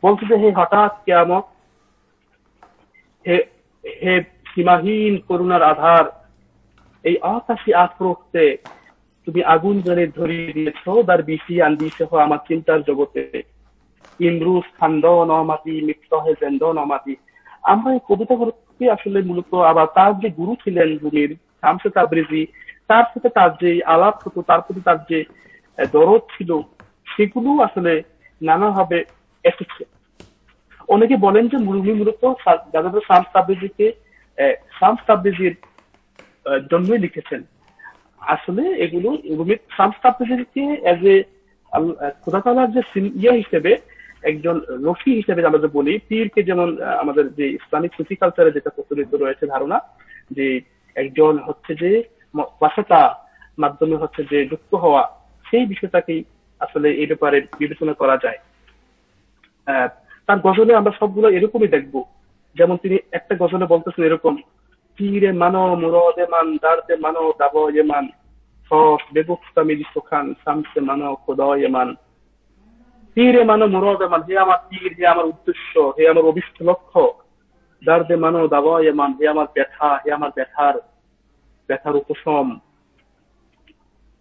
বলছে যে হে হঠাৎ কিয়ামত, হে সীমাহীন করুণার আধার, এই আতাশি আফরোস্তে তুমি আগুন জ্বলে ধরিয়ে দিয়েছ, দারবি সিয়ে আনবি সেহ আমার চিন্তার জগতে, ইমরুস খান্দ নমাতি মিত্তহে জেন্দ নমাতি। আমরা এই কবিতাগুলোকে আসলে মূলত, আবার তার যে গুরু ছিলেন রুমির, শামস তাবরিজি, তার সাথে তার যে আলাপ হতো, তার প্রতি তার যে দরদ ছিল, সেগুলো আসলে নানাভাবে এসেছে। অনেকে বলেন যে রুমি মূলত শামস তাবরিজির জন্যই লিখেছেন। আসলে এগুলো রুমির শামস তাবরিজিকে এজ এ খোদা তাআলার যে হিসেবে, একজন রফি হিসেবে আমরা যে বলি, পীরকে যেমন আমাদের যে ইসলামিক সুফি কালচারে যেটা প্রচলিত রয়েছে ধারণা, যে একজন হচ্ছে যে বাসাটা মাধ্যমে হচ্ছে যে যুক্ত হওয়া, সেই বিষয়টাকেই আসলে এই ব্যাপারে বিবেচনা করা যায়। তার গজলে আমরা সবগুলো এরকমই দেখবো। যেমন তিনি একটা গজলে বলতেছেন এরকম, পীরে মানো মুরাদে মান, দারদে মানো দাবয়ে মান, সস বেগুফতামিল সুখান শামসে মানো খোদায়ে মান। পীরে মানো মুরাদে মান, হে আমার পীর, হে আমার উদ্দেশ্য, হে আমার অভিষ্ট লক্ষ্য, দারদে মানো দাবয়ে মান, হে আমার ব্যথা, হে আমার ব্যথার উপশম,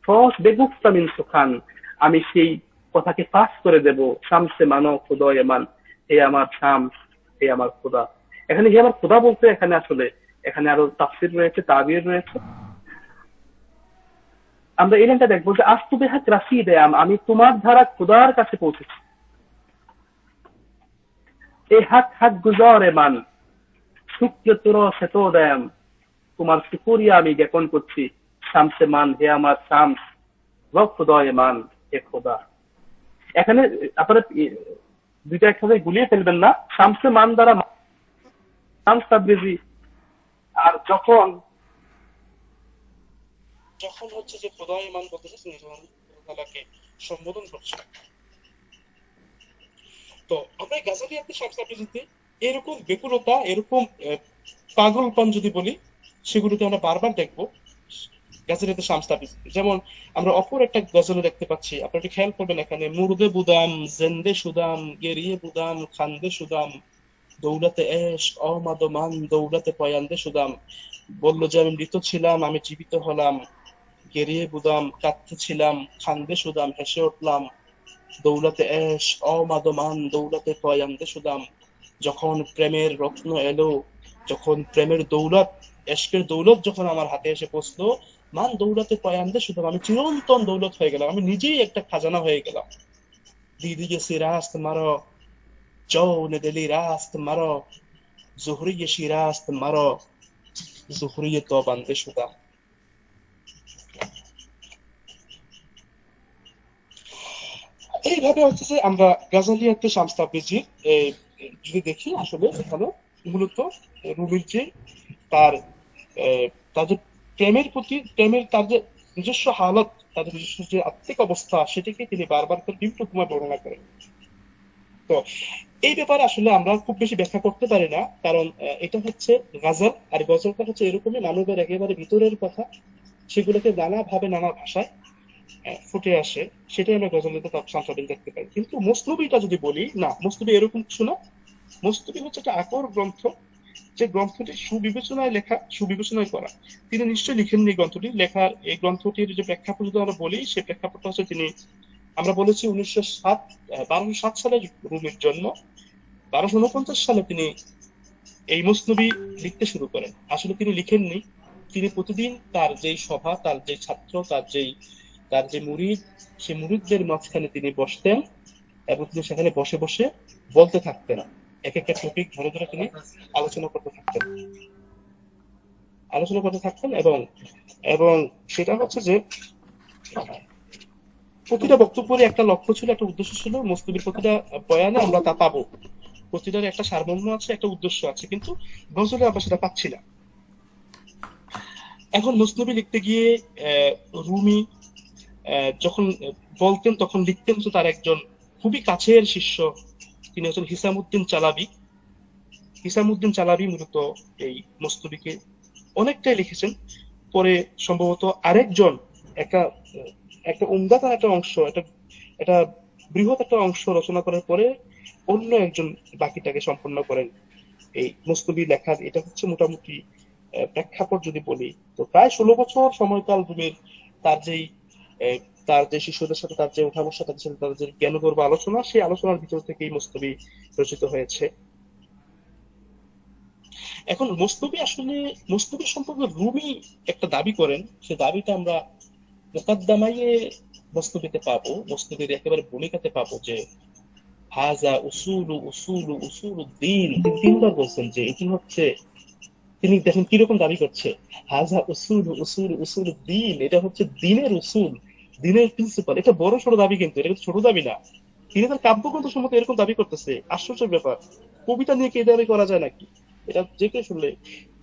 সস বেগুফতামিল সুখান, আমি সেই কথাকে পাস করে দেব, শামসে মানো খোদায়ে মান, হে আমার শামস, হে আমার খোদা। এখানে হে আমার খোদা বলতে এখানে আরো তাফসীর রয়েছে, তাবির রয়েছে। আমরা এই লাইনটা দেখবো যে আস্তু বেহাক রাশি দেয়াম, আমি তোমার ধারা খোদার কাছে পৌঁছেছি। এ হাক গুজরে মান, শুক্র তোর সেতো দেয়াম, তোমার শুকুরিয়া আমি জ্ঞাপন করছি, শামসে মান, হে আমার শামস, খোদায়ে মান, হে খোদা। এখানে আপনারা দুইটা একসাথে গুলিয়ে ফেলবেন না। শামসে মান দ্বারা মান তাবরিজি, আর যখন যখন হচ্ছে যে খোদাই মান বলতেছে তিনি যখন আল্লাহ তাআলাকে সম্বোধন করছেন। তো আমরা গাজালিয়াতে শামস তাবরিজিতে এরকম বেকুলতা, এরকম পাগলপন যদি বলি, সেগুলোতে আমরা বারবার দেখবো গাজালিয়াতে শামস তাবরিজি। যেমন আমরা অপর একটা গজলে দেখতে পাচ্ছি, আপনারা একটু খেয়াল করবেন, এখানে মুর্দে বুদাম জেন্দে সুদাম গেরিয়ে বুদাম খান্দে সুদাম দৌলতে এশ অমাদমান দৌলতে পয়ান্দে সুদাম। বললো যে আমি মৃত ছিলাম, আমি জীবিত হলাম, গেরিয়ে বুদাম কাঁদতে ছিলাম, খান্দে সুদাম হেসে উঠলাম, দৌলতে এশ অমাদমান দৌলতে পয়ান্দে সুদাম। যখন প্রেমের রত্ন এলো, যখন প্রেমের দৌলত, এশকের দৌলত যখন আমার হাতে এসে পৌঁছলো, মান দৌলতে পয়ান্দে সুদাম, আমি চিরন্তন দৌলত হয়ে গেলাম, আমি নিজেই একটা খাজানা হয়ে গেলাম। দিদিকে সিরাস্ত মারো جون دلی راست مرا زهره شیراست مرا زهره تابنده شدم। এইভাবে হচ্ছে যে আমরা গাজালিয়াতে শামস তাবরিজির যদি দেখি, আসলে এখানে মূলত রুমির যে তার তার যে প্রেমের প্রতি, প্রেমের তার যে নিজস্ব হালত, তার নিজস্ব যে আত্মিক অবস্থা, সেটাকে তিনি বারবার করে বিভিন্ন উপমায় বর্ণনা করেন। তো এই ব্যাপারে আসলে আমরা খুব বেশি ব্যাখ্যা করতে পারি না, কারণ এটা হচ্ছে গাজল, আর গজলটা হচ্ছে এরকমই মানবের একেবারে ভিতরের কথা, সেগুলোকে নানা ভাবে নানা ভাষায় ফুটে আসে, সেটাই আমরা গজলেতে সংশোধন দেখতে পাই। কিন্তু মসনবীটা যদি বলি, না, মসনবী এরকম কিছু না। মসনবী হচ্ছে একটা আকর গ্রন্থ, যে গ্রন্থটি সুবিবেচনায় লেখা, সুবিবেচনায় করা। তিনি নিশ্চয়ই লিখেননি গ্রন্থটি লেখার, এই গ্রন্থটির যে প্রেক্ষাপট যদি আমরা বলি, সেই প্রেক্ষাপটটা হচ্ছে তিনি, আমরা বলেছি 1207 সালে রুমির জন্ম, 1249 সালে তিনি এই মসনবী লিখতে শুরু করেন। আসলে তিনি লিখেননি, তিনি প্রতিদিন তার যেই সভা, তার যে ছাত্র, তার যে মুরিদ, সেই মুরিদদের মাঝখানে তিনি বসতেন এবং তিনি সেখানে বসে বসে বলতে থাকতেন, এক একটা টপিক ধরে ধরে তিনি আলোচনা করতে থাকতেন। এবং সেটা হচ্ছে যে প্রতিটা বক্তব্যের একটা লক্ষ্য ছিল, একটা উদ্দেশ্য ছিল। মসনবীর প্রতিটা বয়ানে আমরা তা পাবো, প্রতিটার একটা সারমর্ম আছে, একটা উদ্দেশ্য আছে, কিন্তু গজলে আমরা সেটা পাচ্ছি না। এখন মসনবী লিখতে গিয়ে রুমি যখন বলতেন, তখন লিখতেন তো তার একজন খুবই কাছের শিষ্য, তিনি হচ্ছেন হিসামউদ্দিন চালাবি। হিসামউদ্দিন চালাবি মূলত এই মসনবীকে অনেকটাই লিখেছেন। পরে সম্ভবত আরেকজন একটা উমদাতার একটা অংশ, একটা বৃহৎ একটা অংশ রচনা করার পরে অন্য একজন বাকিটাকে সম্পন্ন করেন এই মসনবী লেখার। এটা হচ্ছে মোটামুটি প্রেক্ষাপট যদি বলি, তো প্রায় 16 বছর সময়কাল রুমির তার যে শিষ্যদের সাথে তার যে ওঠা বসা, তাদের সাথে তাদের যে জ্ঞানগর্ভ আলোচনা, সেই আলোচনার ভিতর থেকেই মসনবী রচিত হয়েছে। এখন মসনবী সম্পর্কে রুমি একটা দাবি করেন, সে দাবিটা আমরা মুকাদ্দামায়ে মসনবীতে পাবো, মসনবীর একেবারে ভূমিকাতে পাবো, যে হাজা উসুলু উসুলু উসুলুদ্দিন। তিনি 3বার বলছেন যে এটি হচ্ছে, তিনি দেখেন কিরকম দাবি করছে, হাজা উসুলু উসুলু উসুলুদ্দিন, এটা হচ্ছে দিনের উসুল, দিনের প্রিন্সিপাল। এটা বড় সড় দাবি, কিন্তু এটা ছোট দাবি না। তিনি তার কাব্যগ্রন্থ সম্মত এরকম দাবি করতেছে, আশ্চর্যের ব্যাপার। কবিতা নিয়ে কি দাবি করা যায় নাকি? এটা যে কেউ শুনলে,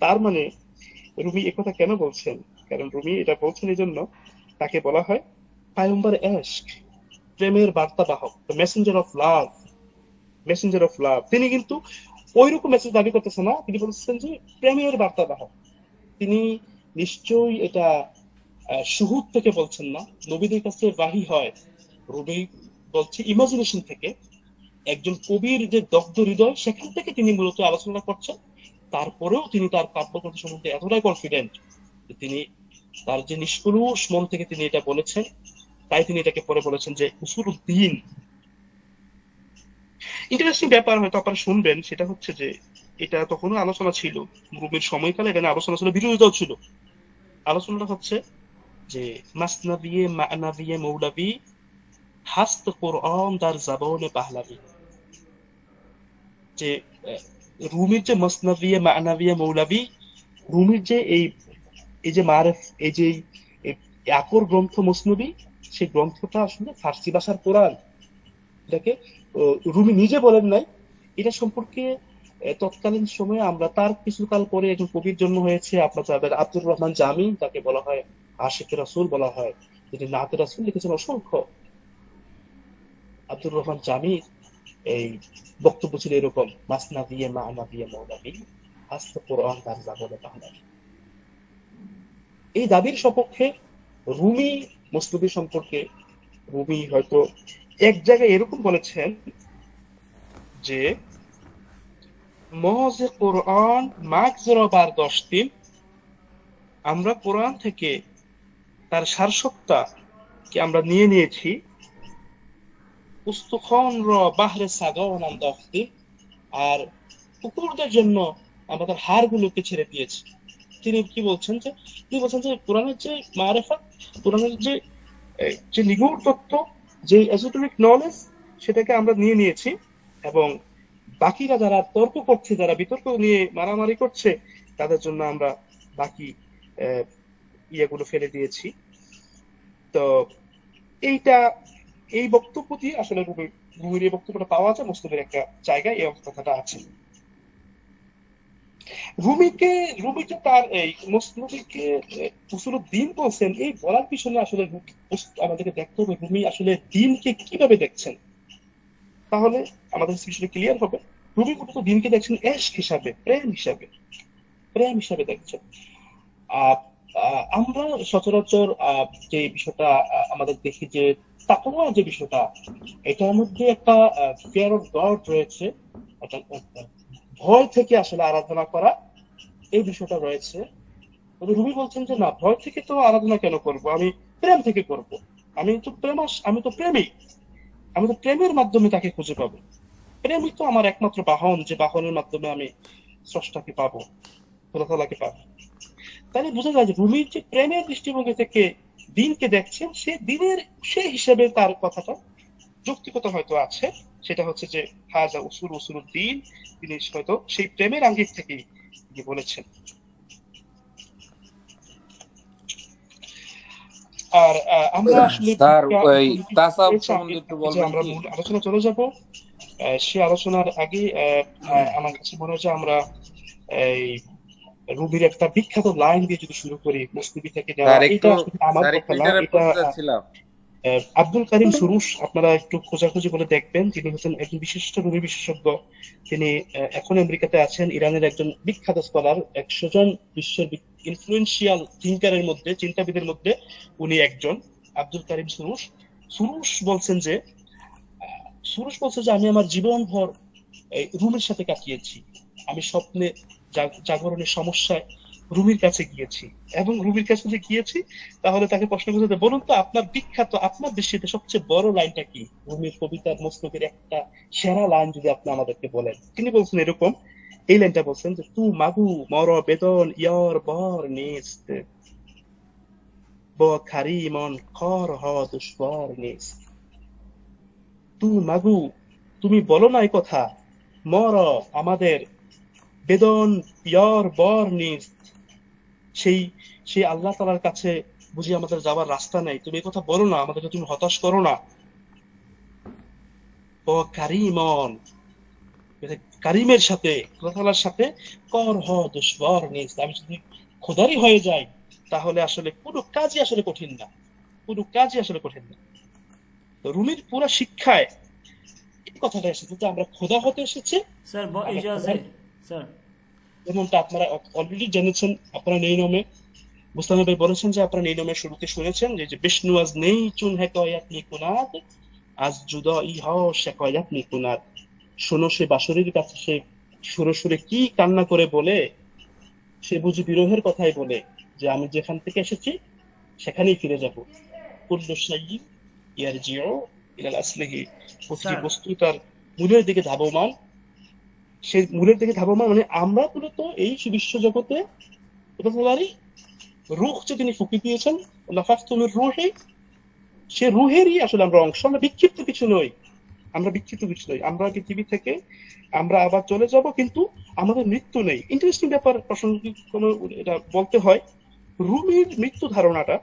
তার মানে রুমি একথা কেন বলছেন? কারণ রুমি এটা বলছেন এই জন্য, তাকে বলা হয় পায়ম্বার এশক, প্রেমের বার্তাবাহক, মেসেঞ্জার অফ লাভ। তিনি কিন্তু ওইরকম মেসেজ দাবি করতেছে না, তিনি বলছেন যে প্রেমের বার্তাবাহক। তিনি নিশ্চয়ই এটা শুহুদ থেকে বলছেন না, নবীদের কাছে বাহি হয়। রুমি বলছে ইমাজিনেশন থেকে, একজন কবির যে দগ্ধ হৃদয়, সেখান থেকে তিনি মূলত আলোচনা করছেন। তারপরেও তিনি তার কাব্যগ্রন্থ সম্বন্ধে এতটাই কনফিডেন্ট যে তিনি তার যে নিষ্কলুষ মন থেকে তিনি এটা বলেছেন, তাই তিনি এটাকে পরে বলেছেন যে উসুলুদ্দিন। ইন্টারেস্টিং ব্যাপার হয়তো আপনারা শুনবেন, সেটা হচ্ছে যে এটা তখনও আলোচনা ছিল, রুমির সময়কালে এখানে আলোচনা ছিল, বিরোধিতাও ছিল। আলোচনাটা হচ্ছে যে মাসনাবিয়ে মা'নাবিয়ে মৌলাবি হাস্ত কোরআন দার জাবানে পাহলাবি, যে রুমির যে মাসনাবিয়ে মা'নাবিয়ে মৌলাবি, রুমির যে এই যে মারেফ, এই যে আকর গ্রন্থ মসনবী, সেই গ্রন্থটা আসলে ফার্সি ভাষার কোরআন, এটাকে রুমি নিজে বলেন নাই। এটা সম্পর্কে তৎকালীন সময়ে আমরা তার কিছুকাল পরে একজন কবির জন্ম হয়েছে, আপনার যাদের আব্দুর রহমান জামি, তাকে বলা হয় আশিক রাসূল বলা হয়, তিনি নাতে রাসূল লিখেছেন অসংখ্য। আব্দুর রহমান জামি এই বক্তব্য ছিল এরকম, মাসনা দিয়ে মানা দিয়ে মৌলাবি আস্ত কোরআন তার জাবলে পাহাড়ি। এই দাবির সপক্ষে রুমি মসনবী সম্পর্কে রুমি হয়তো এক জায়গায় এরকম বলেছেন যে মহজে কোরআন মাগজরবার 10 দিন, আমরা কোরআন থেকে তার সারসত্তা কি আমরা নিয়ে নিয়েছি, উস্তুখন র বাহরে সাগাওয়ান 10 দিন, আর কুকুরদের জন্য আমরা তার হাড়গুলোকে ছেড়ে দিয়েছি। তিনি কি বলছেন যে কোরআনের যে মারেফাত, কোরআনের যে নিগুড় তত্ত্ব, যে এজোটেরিক নলেজ, সেটাকে আমরা নিয়ে নিয়েছি, এবং বাকিরা যারা তর্ক করছে, যারা বিতর্ক নিয়ে মারামারি করছে, তাদের জন্য আমরা বাকি ইয়েগুলো ফেলে দিয়েছি। তো এই বক্তব্য দিয়ে আসলে রুমির এই বক্তব্যটা পাওয়া যায় মুসলিমের একটা জায়গায়, এই কথাটা আছে। রুমিকে তার এই মুসলিমকে উসুলুদ্দিন বলছেন, এই বলার পিছনে আসলে আমাদেরকে দেখতে হবে রুমি আসলে দিনকে কিভাবে দেখছেন, তাহলে আমাদের বিষয়টা ক্লিয়ার হবে। রুমি মূলত দিনকে দেখছেন এশক হিসাবে, প্রেম হিসাবে দেখছেন। আমরা সচরাচর যে বিষয়টা আমাদের দেখি যে তাকওয়া যে বিষয়টা, এটার মধ্যে একটা ফিয়ার অফ গড রয়েছে, ভয় থেকে আসলে আরাধনা করা, এই বিষয়টা রয়েছে। রুমি বলছেন যে না, ভয় থেকে তো আরাধনা কেন করব, আমি প্রেম থেকে করব। আমি তো প্রেমিক, আমি তো প্রেমের মাধ্যমে তাকে খুঁজে পাবো। প্রেমই তো আমার একমাত্র বাহন, যে বাহনের মাধ্যমে আমি স্রষ্টাকে পাবো, খোদা তাআলাকে পাবো। তাহলে বোঝা যায় যে রুমির যে প্রেমের দৃষ্টিভঙ্গি থেকে দিনকে দেখছেন, সে হিসেবে তার কথাটা যৌক্তিকতা হয়তো আছে। সেটা হচ্ছে যে হাজা উসুলুদ্দিন, তিনি হয়তো সেই প্রেমের আঙ্গিক থেকেই বলেছেন। আর আমরা আসলে আমরা মূল আলোচনা চলে যাব। সে আলোচনার আগে আমার কাছে মনে হয় যে আমরা এই রুবির একটা বিখ্যাত লাইন দিয়ে যদি শুরু করি, মুসলিমি থেকে যারা, এটা আমার কথা না, এটা আব্দুল কারিম সুরুশ, আপনারা একটু খোঁজাখুঁজি বলে দেখবেন। তিনি হচ্ছেন একজন বিশিষ্ট রুবি বিশেষজ্ঞ। তিনি এখন আমেরিকাতে আছেন, ইরানের একজন বিখ্যাত স্কলার, 100 জন বিশ্বের ইনফ্লুয়েন্সিয়াল থিঙ্কারের মধ্যে, চিন্তাবিদের মধ্যে উনি একজন, আব্দুল কারিম সুরুশ। সুরুশ বলছেন যে আমি আমার জীবনভর রুমের সাথে কাটিয়েছি। আমি স্বপ্নে জাগরণের সমস্যায় রুমির কাছে গিয়েছি, এবং রুমির কাছে যে গিয়েছি, তাহলে তাকে প্রশ্ন করতে, বলুন তো আপনার বিখ্যাত, আপনার দৃষ্টিতে সবচেয়ে বড় লাইনটা কি, রুমির কবিতার মস্তকের একটা সেরা লাইন যদি আপনি আমাদেরকে বলেন। তিনি বলছেন এরকম, এই লাইনটা বলছেন যে তু মাগু মর বেদন ইয়ার বর নিস্ত ব খারিমন খর হ দুষ্বর নিস্ত। তু মাগু, তুমি বলো না এই কথা, মর আমাদের, বেদন ইয়ার বর নিস্ত, সেই আল্লাহ তাআলার কাছে বুঝি আমাদের যাওয়ার রাস্তা নেই, তুমি এই কথা বলো না, আমাদেরকে তুমি হতাশ করো না। ও কারিমন, কারিমের সাথে, আল্লাহ তাআলার সাথে, কর হ দুষ্বর নিস্ত, আমি যদি খোদারি হয়ে যাই, তাহলে আসলে কোনো কাজই আসলে কঠিন না, কোনো কাজই আসলে কঠিন না। তো রুমির পুরো শিক্ষায় এই কথাটা এসেছে যে আমরা খোদা হতে এসেছি। স্যার যেমনটা আপনারা অলরেডি জেনেছেন, আপনারা নেইনমে মুস্তাফা ভাই বলেছেন যে আপনারা নেইনমের শুরুতে শুনেছেন যে বিষ্ণু আজ নেই চুন হেকায়াত নিকুনাত, আজ জুদাই হও শেকায়াত নিকুনাত। শোনো, সে বাঁশরীর কাছে সে সুরে সুরে কি কান্না করে বলে, সে বুঝি বিরহের কথাই বলে, যে আমি যেখান থেকে এসেছি সেখানেই ফিরে যাব। কুল্লু শাইইন ইয়ারজিউ ইলা আসলিহি, প্রতিটি বস্তু তার মূলের দিকে ধাবমান। সেই মূলের দিকে ধাবমান মানে আমরা মূলত এই বিশ্ব জগতে রূহ যে তিনি ফুঁকি দিয়েছেন, নাফাখতু মির রূহি, সে রূহেরই আসলে আমরা অংশ, আমরা বিক্ষিপ্ত কিছু নই, আমরা পৃথিবী থেকে আমরা আবার চলে যাব, কিন্তু আমাদের মৃত্যু নেই। ইন্টারেস্টিং ব্যাপার, প্রাসঙ্গিক কোনো এটা বলতে হয়, রুমির মৃত্যু ধারণাটা,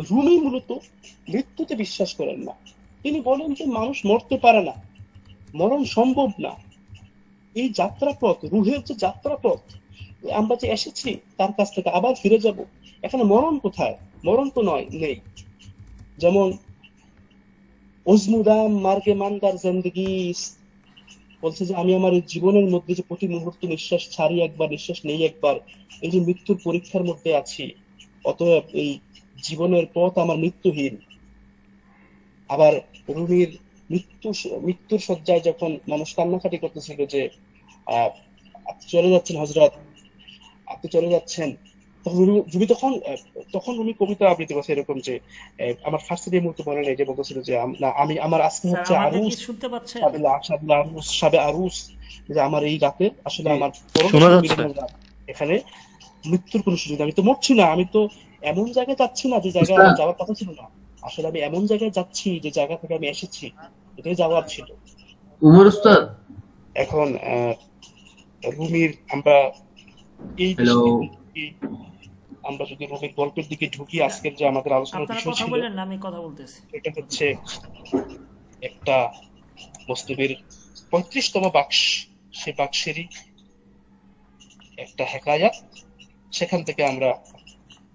রুমি মূলত মৃত্যুতে বিশ্বাস করেন না। তিনি বলেন যে মানুষ মরতে পারে না, মরণ সম্ভব না। এই যাত্রাপথ, রুহের যে যাত্রাপথ, আমরা যে এসেছি তার কাছ থেকে আবার ফিরে যাব, এখানে মরণ কোথায়? মরণ তো নয়, নেই। যেমন ওজমুদাম মার্গে মান্দার জিন্দেগি বলছে যে আমি আমার এই জীবনের মধ্যে যে প্রতি মুহূর্তে নিঃশ্বাস ছাড়ি একবার, নিঃশ্বাস নেই একবার, এই যে মৃত্যুর পরীক্ষার মধ্যে আছি, অতএব এই জীবনের পথ আমার মৃত্যুহীন। আবার রুমির মৃত্যুর শয্যায় যখন মানুষ কান্নাকাটি করতেছিল যে আপনি চলে যাচ্ছেন হযরত, আপনি চলে যাচ্ছেন, তখন রুমি কবিতা আবৃত্তি করছে এরকম যে আমার ফার্স্ট দিয়ে মুহূর্তে মনে নেই, যে বলতেছিল যে আমি আমার আজকে হচ্ছে আরুস, শুনতে পাচ্ছেন? আরুস, যে আমার এই রাতে আসলে আমার এখানে মৃত্যুর কোনো সুযোগ, আমি তো মরছি না, আমি তো এমন জায়গায় যাচ্ছি না যে জায়গায় আমার যাওয়ার কথা ছিল না, আসলে আমি এমন জায়গায় যাচ্ছি যে জায়গা থেকে আমি এসেছি, এটাই যাওয়ার ছিল। উমর উস্তাদ, এখন রুমির আমরা এই আমরা যদি রুমির গল্পের দিকে ঢুকি, আজকের যে আমাদের আলোচনার বিষয় ছিল, আমি কথা বলতেছি, এটা হচ্ছে একটা মস্তবির 35তম বাক্স, সে বাক্সেরই একটা হেকায়াত, সেখান থেকে আমরা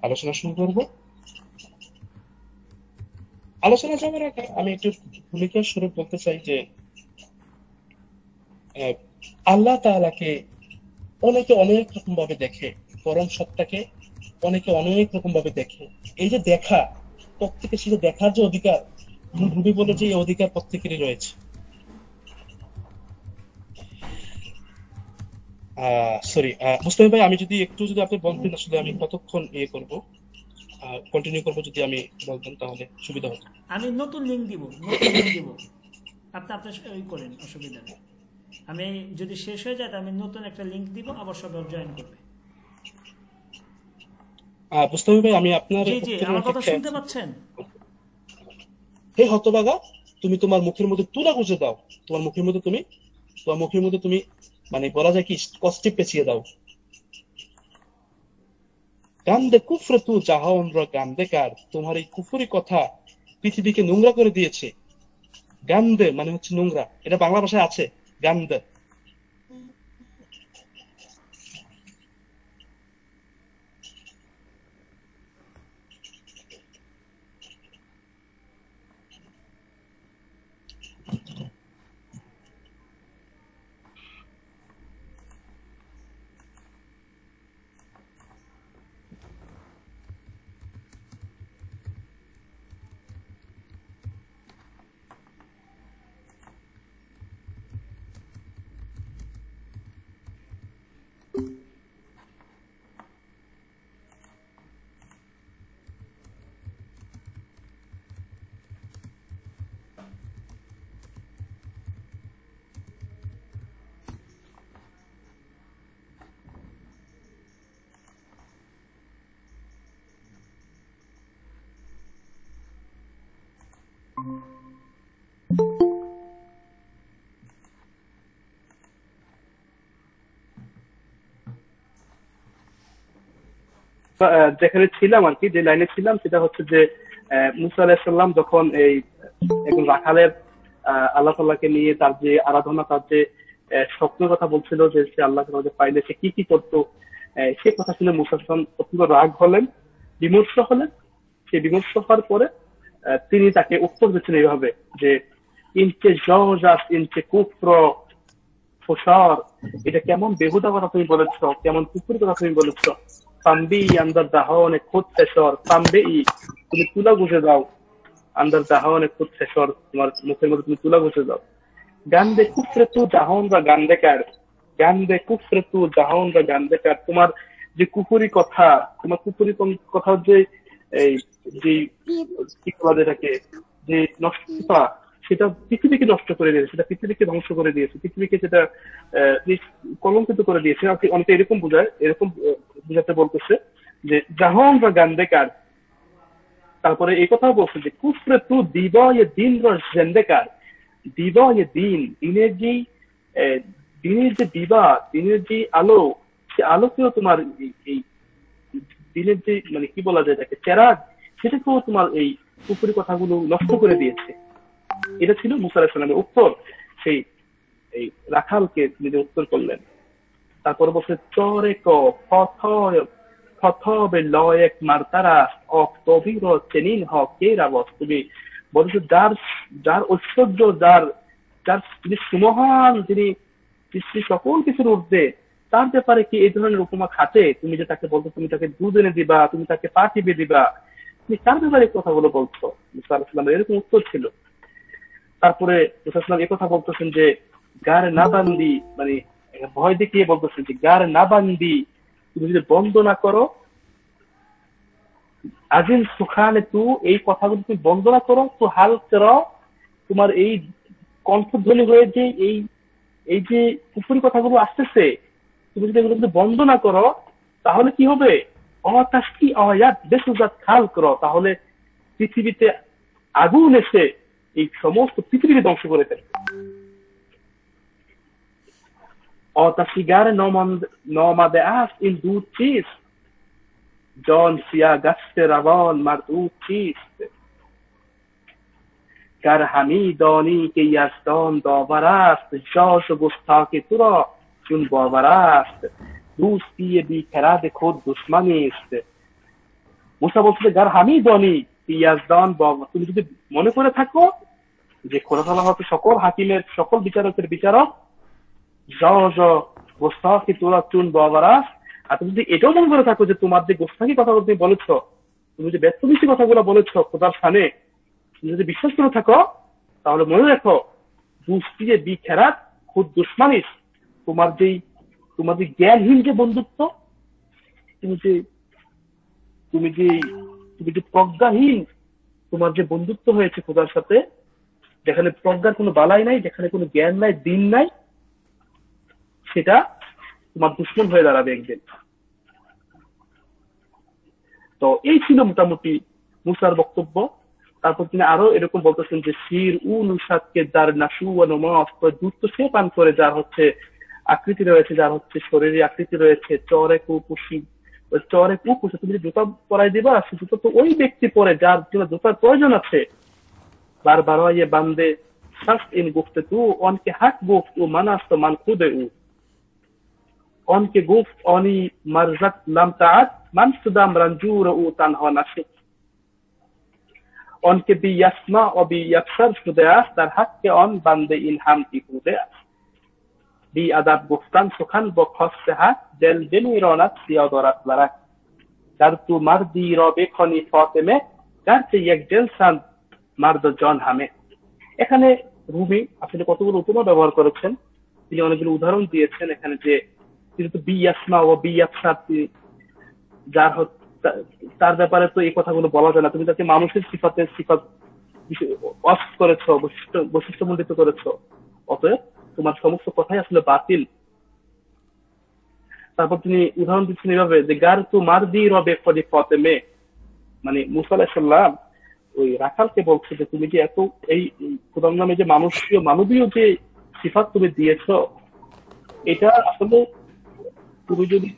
আলোচনা শুরু করব। আলোচনা যাওয়ার আগে আমি একটু ভূমিকা স্বরূপ বলতে চাই যে আল্লাহ তাআলাকে অনেকে অনেক রকম ভাবে দেখে, পরম সত্তাকে অনেকে অনেক রকম ভাবে দেখে। এই যে দেখা, প্রত্যেকের সাথে দেখার যে অধিকার, রুবি বলে যে এই অধিকার প্রত্যেকেরই রয়েছে। সরি মুস্তাফিজ ভাই, আমি যদি একটু যদি আপনি বলতেন আসলে আমি কতক্ষণ করব, কন্টিনিউ করব, যদি আমি বলতেন তাহলে সুবিধা হতো। আমি নতুন লিংক দিব, আপনি ওই করেন, অসুবিধা নেই। আমি যদি শেষ হয়ে যায় আমি নতুন একটা লিংক দিব, আবার সবাই জয়েন করবে। মুস্তাফিজ ভাই, আমি আপনার আমার কথা শুনতে পাচ্ছেন? হে হতভাগা, তুমি তোমার মুখের মধ্যে তুলা গুজে দাও, তোমার মুখের মধ্যে তুমি মানে বলা যায় কি কষ্টে পেঁচিয়ে দাও। গান্দে কুফরে তু জাহান র গান্দেকার, তোমার এই কুফরি কথা পৃথিবীকে নোংরা করে দিয়েছে। গান্দে মানে হচ্ছে নোংরা, এটা বাংলা ভাষায় আছে গান্দে। যেখানে ছিলাম আর কি, যে লাইনে ছিলাম সেটা হচ্ছে যে মুসা আলাইহিস সালাম যখন এই একজন রাখালের আল্লাহ তাআলাকে নিয়ে তার যে আরাধনা, তার যে স্বপ্নের কথা বলছিল যে সে আল্লাহকে পাইলে সে কি কি করতো, সে কথা শুনে মুসা আলাইহিস সালাম অত্যন্ত রাগ হলেন, বিমর্ষ হলেন। সে বিমর্ষ হওয়ার পরে তিনি তাকে উত্তর দিচ্ছেন এইভাবে যে ইনচে জজাস ইনচে কুফর ফসার, এটা কেমন বেহুদা কথা তুমি বলেছ, কেমন কুফুরি কথা তুমি বলেছ। পাম্বি আন্দার দাহনে খুদ শেষর, পাম্বে তুমি তুলা গুজে দাও, আন্দার দাহনে খুদ শেষর, তোমার মুখের মধ্যে তুমি তুলা গুজে দাও। গান্দে কুফরে তু জাহন বা গান্দেকার, গান্দে কুফরে তু জাহন বা গান্দেকার, তোমার যে কুফুরি কথা, তোমার কুফুরি কথার যে এই যে কি বলা যায় এটাকে, যে নষ্টতা, সেটা পৃথিবীকে নষ্ট করে দিয়েছে, সেটা পৃথিবীকে ধ্বংস করে দিয়েছে, পৃথিবীকে সেটা কলঙ্কিত করে দিয়েছে। অনেকে এরকম বোঝায়, এরকম বুঝাতে বলতেছে যে জাহন বা গান্দেকার। তারপরে এই কথাও বলছে যে কুফরে তু দিবায় দিন জেন্দেকার, দিবায় দিন, দিনের যে দিবা, দিনের যে আলো, সে আলোকেও তোমার এই দিনের যে মানে কি বলা যায় তাকে চেরাগ, সেটাকেও তোমার এই কুফরি কথাগুলো নষ্ট করে দিয়েছে। এটা ছিল মুসা আলাইহিস সালামের উত্তর সেই এই রাখালকে তিনি যে উত্তর করলেন। তারপরে বলছে চরে ফথবে লয়েক মারতারাস অফ তবির চেনিন হকেরাবস। তুমি বলছো যার ঐশ্বর্য, যার যিনি সুমহান, যিনি সৃষ্টি সকল কিছুর ঊর্ধ্বে, তার ব্যাপারে কি এই ধরনের উপমা খাটে? তুমি যে তাকে বলছো তুমি তাকে দুধ এনে দিবা, তুমি তাকে পা টিপে দিবা, তুমি কার ব্যাপারে কথাগুলো বলছো? মুসা আলাইহিস সালামের এরকম উত্তর ছিল। তারপরে মুসা আলাইহিস সালাম এই কথা বলতেছেন যে গার নাবান্দি, মানে ভয় দেখিয়ে বলতেছেন যে গার নাবান্দি, তুমি যদি বন্ধ না করো, আজিন সুখানে তু, এই কথাগুলো তুমি বন্ধ না করো, তো হাল করো, তোমার এই কণ্ঠধ্বনি হয়ে যে এই যে কুফরি কথাগুলো আসতেছে, তুমি যদি এগুলো বন্ধ না করো তাহলে কি হবে? অতাশকি আয়াত বেসুজাত খাল করো, তাহলে পৃথিবীতে আগুন এসে এই সমস্ত পৃথিবীকে ধ্বংস করে ফেলবে। অতাশিগার নমাদে আস ইন দু চিস জন সিয়া গাছতে রাবণ মার দু চিস gar hamidani ke yazdan davar ast josh gustaq tura chun bavar ast dosti bikarad khud dushmani ist। মুসা বলছে গার হামিদনি ইয়াজদান বাবা, তুমি যদি মনে করে থাকো যে খোদা তাআলা হচ্ছে সকল হাকিমের, সকল বিচারকের বিচারক, জজ গোস্তাকি তোরা চুন বাবারাস, আর তুমি যদি এটাও মনে করে থাকো যে তোমার যে গোস্তাকি কথাগুলো তুমি বলেছ, তুমি যে ব্যক্তবিষী কথাগুলো বলেছ খোদার সামনে, তুমি যদি বিশ্বাস করে থাকো তাহলে মনে রাখো দুষ্টিয়ে বি খেরাত খুদ দুশ্মানিস, তোমার যে জ্ঞানহীন যে বন্ধুত্ব, তুমি যে প্রজ্ঞাহীন তোমার যে বন্ধুত্ব হয়েছে খোদার সাথে, যেখানে প্রজ্ঞার কোনো বালাই নাই, যেখানে কোনো জ্ঞান নাই, দিন নাই, সেটা তোমার দুশ্মন হয়ে দাঁড়াবে একদিন। তো এই ছিল মোটামুটি মুসার বক্তব্য। তারপর তিনি আরো এরকম বলতেছেন যে শির উ নুসাদকে যার নাসু দুধ তো সে পান করে, যার হচ্ছে আকৃতি রয়েছে, যার হচ্ছে শরীরের আকৃতি রয়েছে, চরে কুপুষি, চরে কুপুষে তুমি জুতা পরাই দিবা, সে জুতো তো ওই ব্যক্তি পরে যার জন্য জুতার প্রয়োজন আছে। বারবার ইয়ে বান্দে শ্বাস ইন গুফতে তু অনকে হাক গুফ ও মানাস তো মান খুদে উ অনকে গুফ অনি মারজাত লাম তাআত মান সুদাম রঞ্জুর ও তানহা নাসিক অনকে বি ইয়াসমা ও বি ইয়াকসার সুদাস তার হাককে অন বান্দে ইলহাম কি খুদেস বি আদাব গুফতান সুখান ব খসতে হাত দেল দেনি রনাত সিয়াদরাত লারাক dar tu mardi robe khoni fatime dar se এক জেলসান মার্দ জন হামে। এখানে রুমি আসলে কতগুলো উপমা ব্যবহার করেছেন, তিনি অনেকগুলো উদাহরণ দিয়েছেন এখানে, যে তিনি তো বি ইয়াসমা ও বি ইয়াকসার, যার তার ব্যাপারে তো এই কথাগুলো বলা যায় না, তুমি তাকে মানুষের সিফাত অফ করেছ, বৈশিষ্ট্যমণ্ডিত করেছ, অতএব তোমার সমস্ত কথাই আসলে বাতিল। তারপর তিনি উদাহরণ দিচ্ছেন এভাবে যে গার তু মারদি রবে ফদি ফতেমে, মানে মুসা আলাইহিস সালাম ওই রাখালকে বলছে যে তুমি যে এত এই খোদার নামে যে মানবীয় যে সিফাত তুমি দিয়েছ, এটা আসলে তুমি যদি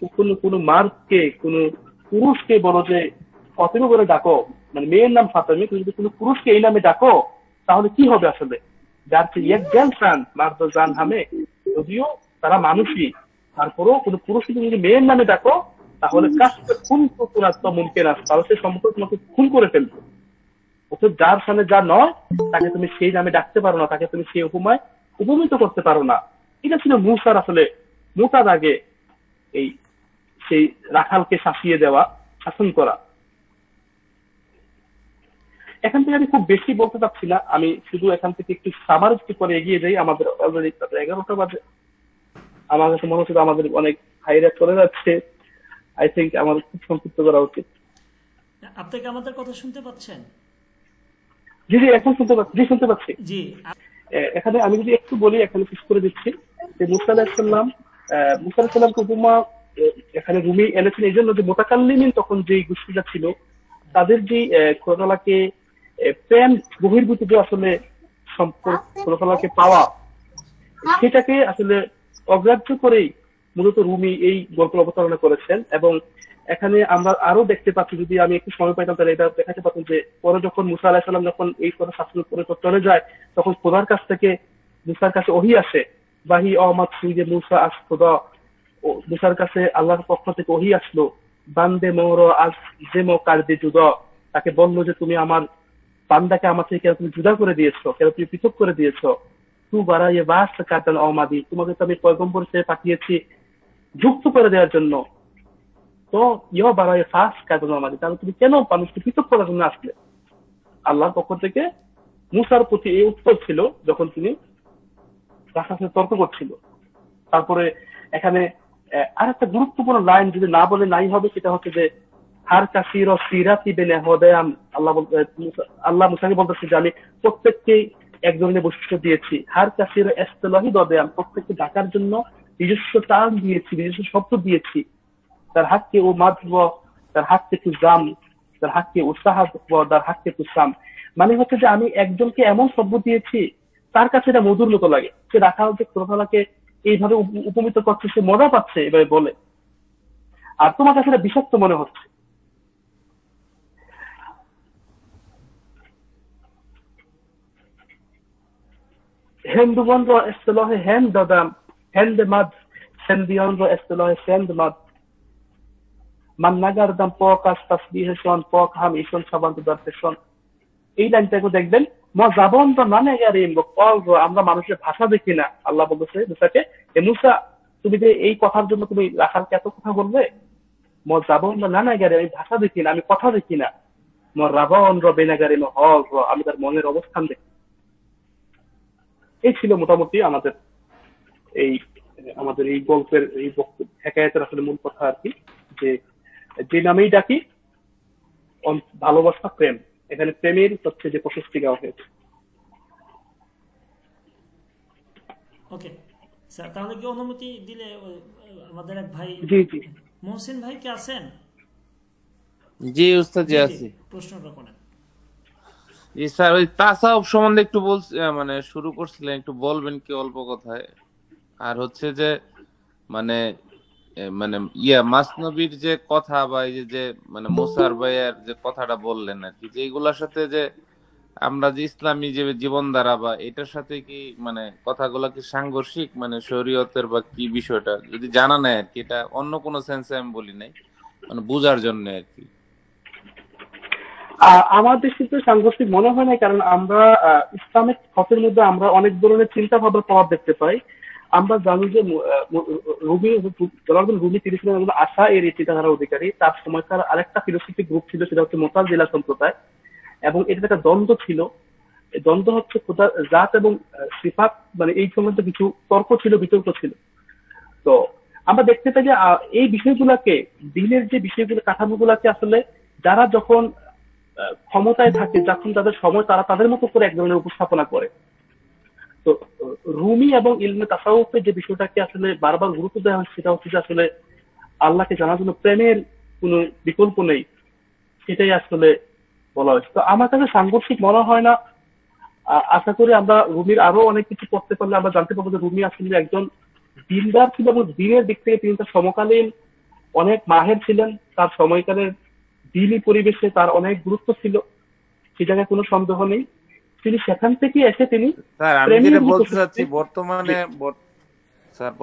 কোনো মার্দকে, কোনো পুরুষকে বলো যে ফতেমে করে ডাকো, মানে মেয়ের নাম ফাতেমে, তুমি যদি কোনো পুরুষকে এই নামে ডাকো তাহলে কি হবে? আসলে যার এক জ্ঞান মার্দ জান হামে, যদিও তারা মানুষই, তারপরেও কোনো পুরুষকে তুমি যদি মেয়ের নামে ডাকো তাহলে কাজটা খুন মুমকিন আছে, তাহলে সে সম্পর্কে তোমাকে খুন করে ফেলবে। অথচ যার সামনে যা নয় তাকে তুমি সেই নামে ডাকতে পারো না, তাকে তুমি সেই উপমায় উপমিত করতে পারো না। এটা ছিল মুসার আসলে মোটা দাগে এই সেই রাখালকে শাসিয়ে দেওয়া, শাসন করা। এখান থেকে আমি খুব বেশি বলতে চাচ্ছি না, আমি শুধু এখান থেকে একটু সামারিক করে এগিয়ে যাই। আমাদের অলরেডি 11টা বাজে, আমার কাছে মনে হচ্ছে আমাদের অনেক হাইরাইট করে যাচ্ছে। আই থিঙ্ক আমাদের খুব সংক্ষিপ্ত করা উচিত। আপনি কি আমাদের কথা শুনতে পাচ্ছেন? জি জি, এখন শুনতে পাচ্ছি। জি, শুনতে পাচ্ছি। জি, এখানে আমি যদি একটু বলি, এখানে শেষ করে দিচ্ছি যে মুসা আলাইহিস সালামকে উপমা এখানে রুমি এনেছেন এই জন্য যে মুতাকাল্লিমিন তখন যে গোষ্ঠীটা ছিল, তাদের যে খোদা তাআলাকে প্রেম বহির্ভূত যে আসলে সম্পর্ক, খোদা তাআলাকে পাওয়া, সেটাকে আসলে অগ্রাহ্য করেই মূলত রুমি এই গল্প অবতারণা করেছেন। এবং এখানে আমরা আরো দেখতে পাচ্ছি, যদি আমি একটু সময় পাইতাম তাহলে এটা দেখাতে পারতাম যে পরে যখন মুসা আলাইহিস সালাম যখন এই কথা শাসন করে চলে যায়, তখন খোদার কাছ থেকে মুসার কাছে ওহী আসে, বাহি অমাত সুইজে মুসা আস খোদা, মুসার কাছে আল্লাহর পক্ষ থেকে ওহী আসলো, বান্দে মোর আজ যে মো কার দিয়ে জুদা, তাকে বললো যে তুমি আমার বান্দাকে আমার থেকে কেন তুমি জুদা করে দিয়েছো, কেন তুমি পৃথক করে দিয়েছো, তু বাড়াইয়ে বাস কাটাল অমাদি, তোমাকে তো আমি পয়গম্বর হিসেবে পাঠিয়েছি যুক্ত করে দেওয়ার জন্য, তো ইহ বাড়াইয়ে ফাঁস কাটাল অমাদি, তাহলে তুমি কেন মানুষকে পৃথক করার জন্য আসলে? আল্লাহর পক্ষ থেকে মুসার প্রতি এই উত্তর ছিল যখন তিনি তার সাথে তর্ক করছিল। তারপরে এখানে আর একটা গুরুত্বপূর্ণ লাইন যদি না বলে নাই হবে, সেটা হচ্ছে যে হার কাসির সিরাতি বেনে হদায়াম, আল্লাহ মুসাকে বলতেছে যে আমি প্রত্যেককেই এক ধরনের বৈশিষ্ট্য দিয়েছি, হার কাসির এস্তেলাহি দদেয়াম, প্রত্যেককে ডাকার জন্য নিজস্ব টান দিয়েছি, নিজস্ব শব্দ দিয়েছি, তার হাতকে ও মাধব, তার হাতকে তু জাম, তার হাতকে উৎসাহ, তার হাতকে তু সাম, মানে হচ্ছে যে আমি একজনকে এমন শব্দ দিয়েছি তার কাছে এটা মধুর মতো লাগে, সে রাখা হচ্ছে খোদাকে এইভাবে উপমিত করছে, সে মজা পাচ্ছে এভাবে বলে, আর তোমার কাছে এটা বিষাক্ত মনে হচ্ছে। Henduandro estelohe hendadam, hendemad, sendiandro estelohe sendmad, man nagardam pokas tasbiheshon, pokham ishon sabantu darteshon। এই লাইনটাকে দেখবেন, মজাবন্ত নানে গারিম, আমরা মানুষের ভাষা দেখি না, আল্লাহ বলতেছে মুসাকে, মুসা তুমি যে এই কথার জন্য তুমি রাখালকে এত কথা বলবে, মজাবন্ত নানা গারিম, আমি ভাষা দেখি না, আমি কথা দেখি না, রাবন্দ্র বেনাগারিম হল, আমি তার মনের অবস্থান দেখি। এই ছিল মোটামুটি আমাদের এই গল্পের এই হেকায়াতের আসলে মূল কথা আর কি, যে নামেই ডাকি ভালোবাসা, প্রেম, এখানে প্রেমের হচ্ছে যে প্রশস্তি দেওয়া হয়েছে। ওকে স্যার, তাহলে কি অনুমতি দিলে আমাদের এক ভাই, জি জি মহসিন ভাই কি আছেন? জি উস্তাদ, জি আছি। প্রশ্নটা করেন। জি স্যার, ওই তাসাউফ সম্বন্ধে একটু মানে শুরু করছিলেন, একটু বলবেন কি অল্প কথায়? আর হচ্ছে যে মানে মানে মাসনবীর যে কথা বা এই যে মানে মুসার ভাইয়ের যে কথাটা বললেন আর কি, যে এগুলোর সাথে যে আমরা যে ইসলামী যে জীবনধারা বা এটার সাথে কি মানে কথাগুলো কি সাংঘর্ষিক, মানে শরীয়তের বা কি বিষয়টা যদি জানা নেয় আর কি, এটা অন্য কোনো সেন্সে আমি বলি নাই, মানে বুঝার জন্য আর কি। আমার দৃষ্টিতে সাংঘর্ষিক মনে হয় না, কারণ আমরা ইসলামিক থটের মধ্যে আমরা অনেক ধরনের চিন্তা ভাবনার প্রভাব দেখতে পাই। আমরা জানি যে রুমি 30 জনের আশা এর চিন্তাধারা অধিকারী, তার সময়কার আরেকটা ফিলোসফিক গ্রুপ ছিল, সেটা হচ্ছে মুতাজিলা সম্প্রদায়, এবং এটা একটা দ্বন্দ্ব ছিল। দ্বন্দ্ব হচ্ছে খোদা জাত এবং সিফাত, মানে এই সম্বন্ধে কিছু তর্ক ছিল, বিতর্ক ছিল। তো আমরা দেখতে পাই যে এই বিষয়গুলোকে, দিনের যে বিষয়গুলো, কাঠামোগুলোকে আসলে যারা যখন ক্ষমতায় থাকে, যখন তাদের সময়, তারা তাদের মতো করে এক ধরনের উপস্থাপনা করে। তো রুমি এবং ইলমে তাসাউফের যে বিষয়টাকে আসলে বারবার গুরুত্ব দেওয়া হয়, সেটা হচ্ছে যে আসলে আল্লাহকে জানার জন্য প্রেমের কোনো বিকল্প নেই, সেটাই আসলে বলা হয়েছে। তো আমার কাছে সাংঘর্ষিক মনে হয় না। আশা করি আমরা রুমির আরো অনেক কিছু করতে পারলে আমরা জানতে পারবো যে রুমি আসলে একজন দিনদার ছিল, এবং দিনের দিক থেকে তিনি তার সমকালীন অনেক মাহের ছিলেন, তার সময়কালের দিনই পরিবেশে তার অনেক গুরুত্ব ছিল, সে জায়গায় কোনো সন্দেহ নেই। তিনি সেখান থেকে এসে তিনি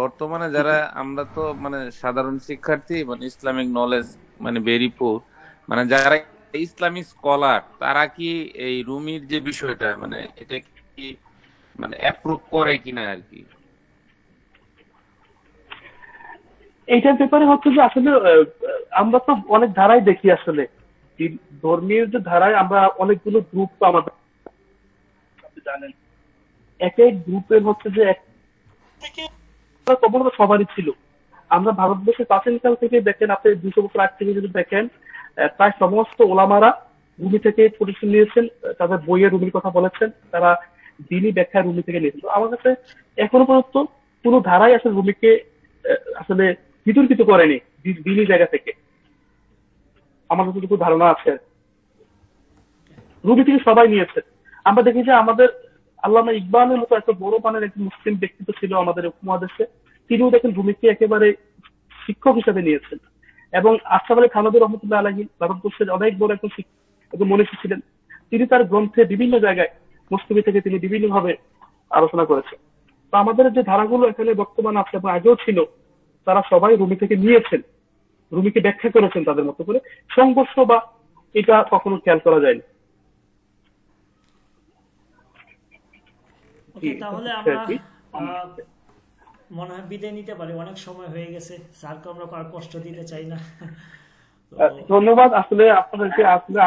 বর্তমানে যারা আমরা তো মানে সাধারণ শিক্ষার্থী, মানে ইসলামিক নলেজ মানে ভেরি পুর, মানে যারা ইসলামিক স্কলার, তারা কি এই রুমির যে বিষয়টা মানে এটা কি মানে অ্যাপ্রুভ করে কিনা আর কি? এইটার ব্যাপারে হচ্ছে যে আসলে আমরা তো অনেক ধারায় দেখি, আসলে ধর্মীয় যে ধারায় আমরা অনেকগুলো গ্রুপ তো আমাদের জানেন, এক এক গ্রুপের হচ্ছে যে সবারই ছিল। আমরা ভারতবর্ষের প্রাচীনকাল থেকে দেখেন, আপনি 200 বছর আগ থেকে যদি দেখেন, প্রায় সমস্ত ওলামারা রুমি থেকে পরিচয় নিয়েছেন, তাদের বইয়ে রুমির কথা বলেছেন, তারা দিনই ব্যাখ্যায় রুমি থেকে নিয়েছেন। আমার কাছে এখনো পর্যন্ত কোনো ধারাই আসলে রুমিকে আসলে বিতর্কিত করেনি দিনই জায়গা থেকে, আমার যতটুকু ধারণা আছে। রুমি থেকে সবাই নিয়েছে। আমরা দেখি যে আমাদের আল্লামা ইকবালের মতো এত বড় মানের একজন মুসলিম ব্যক্তিত্ব ছিল আমাদের উপমহাদেশে, তিনিও দেখেন রুমিকে একেবারে শিক্ষক হিসেবে নিয়েছেন। এবং আশরাফ আলী থানভী রহমতুল্লাহ আলাইহি ভারতবর্ষের অনেক বড় একজন মনীষী ছিলেন। তিনি তার গ্রন্থে বিভিন্ন জায়গায় মুস্তফি থেকে তিনি বিভিন্ন ভাবে আলোচনা করেছেন। তো আমাদের যে ধারাগুলো এখানে বর্তমান আছে এবং আগেও ছিল, তারা সবাই রুমি থেকে নিয়েছেন, রুমিকে ব্যাখ্যা করেছেন তাদের মতো করে। সংঘর্ষ বা এটা কখনো খেয়াল করা যায়নি। তাহলে আমরা মনে হয় বিদায় নিতে পারি, অনেক সময় হয়ে গেছে, স্যারকে আমরা আর কষ্ট দিতে চাই না। ধন্যবাদ আসলে আপনাদেরকে। আসলে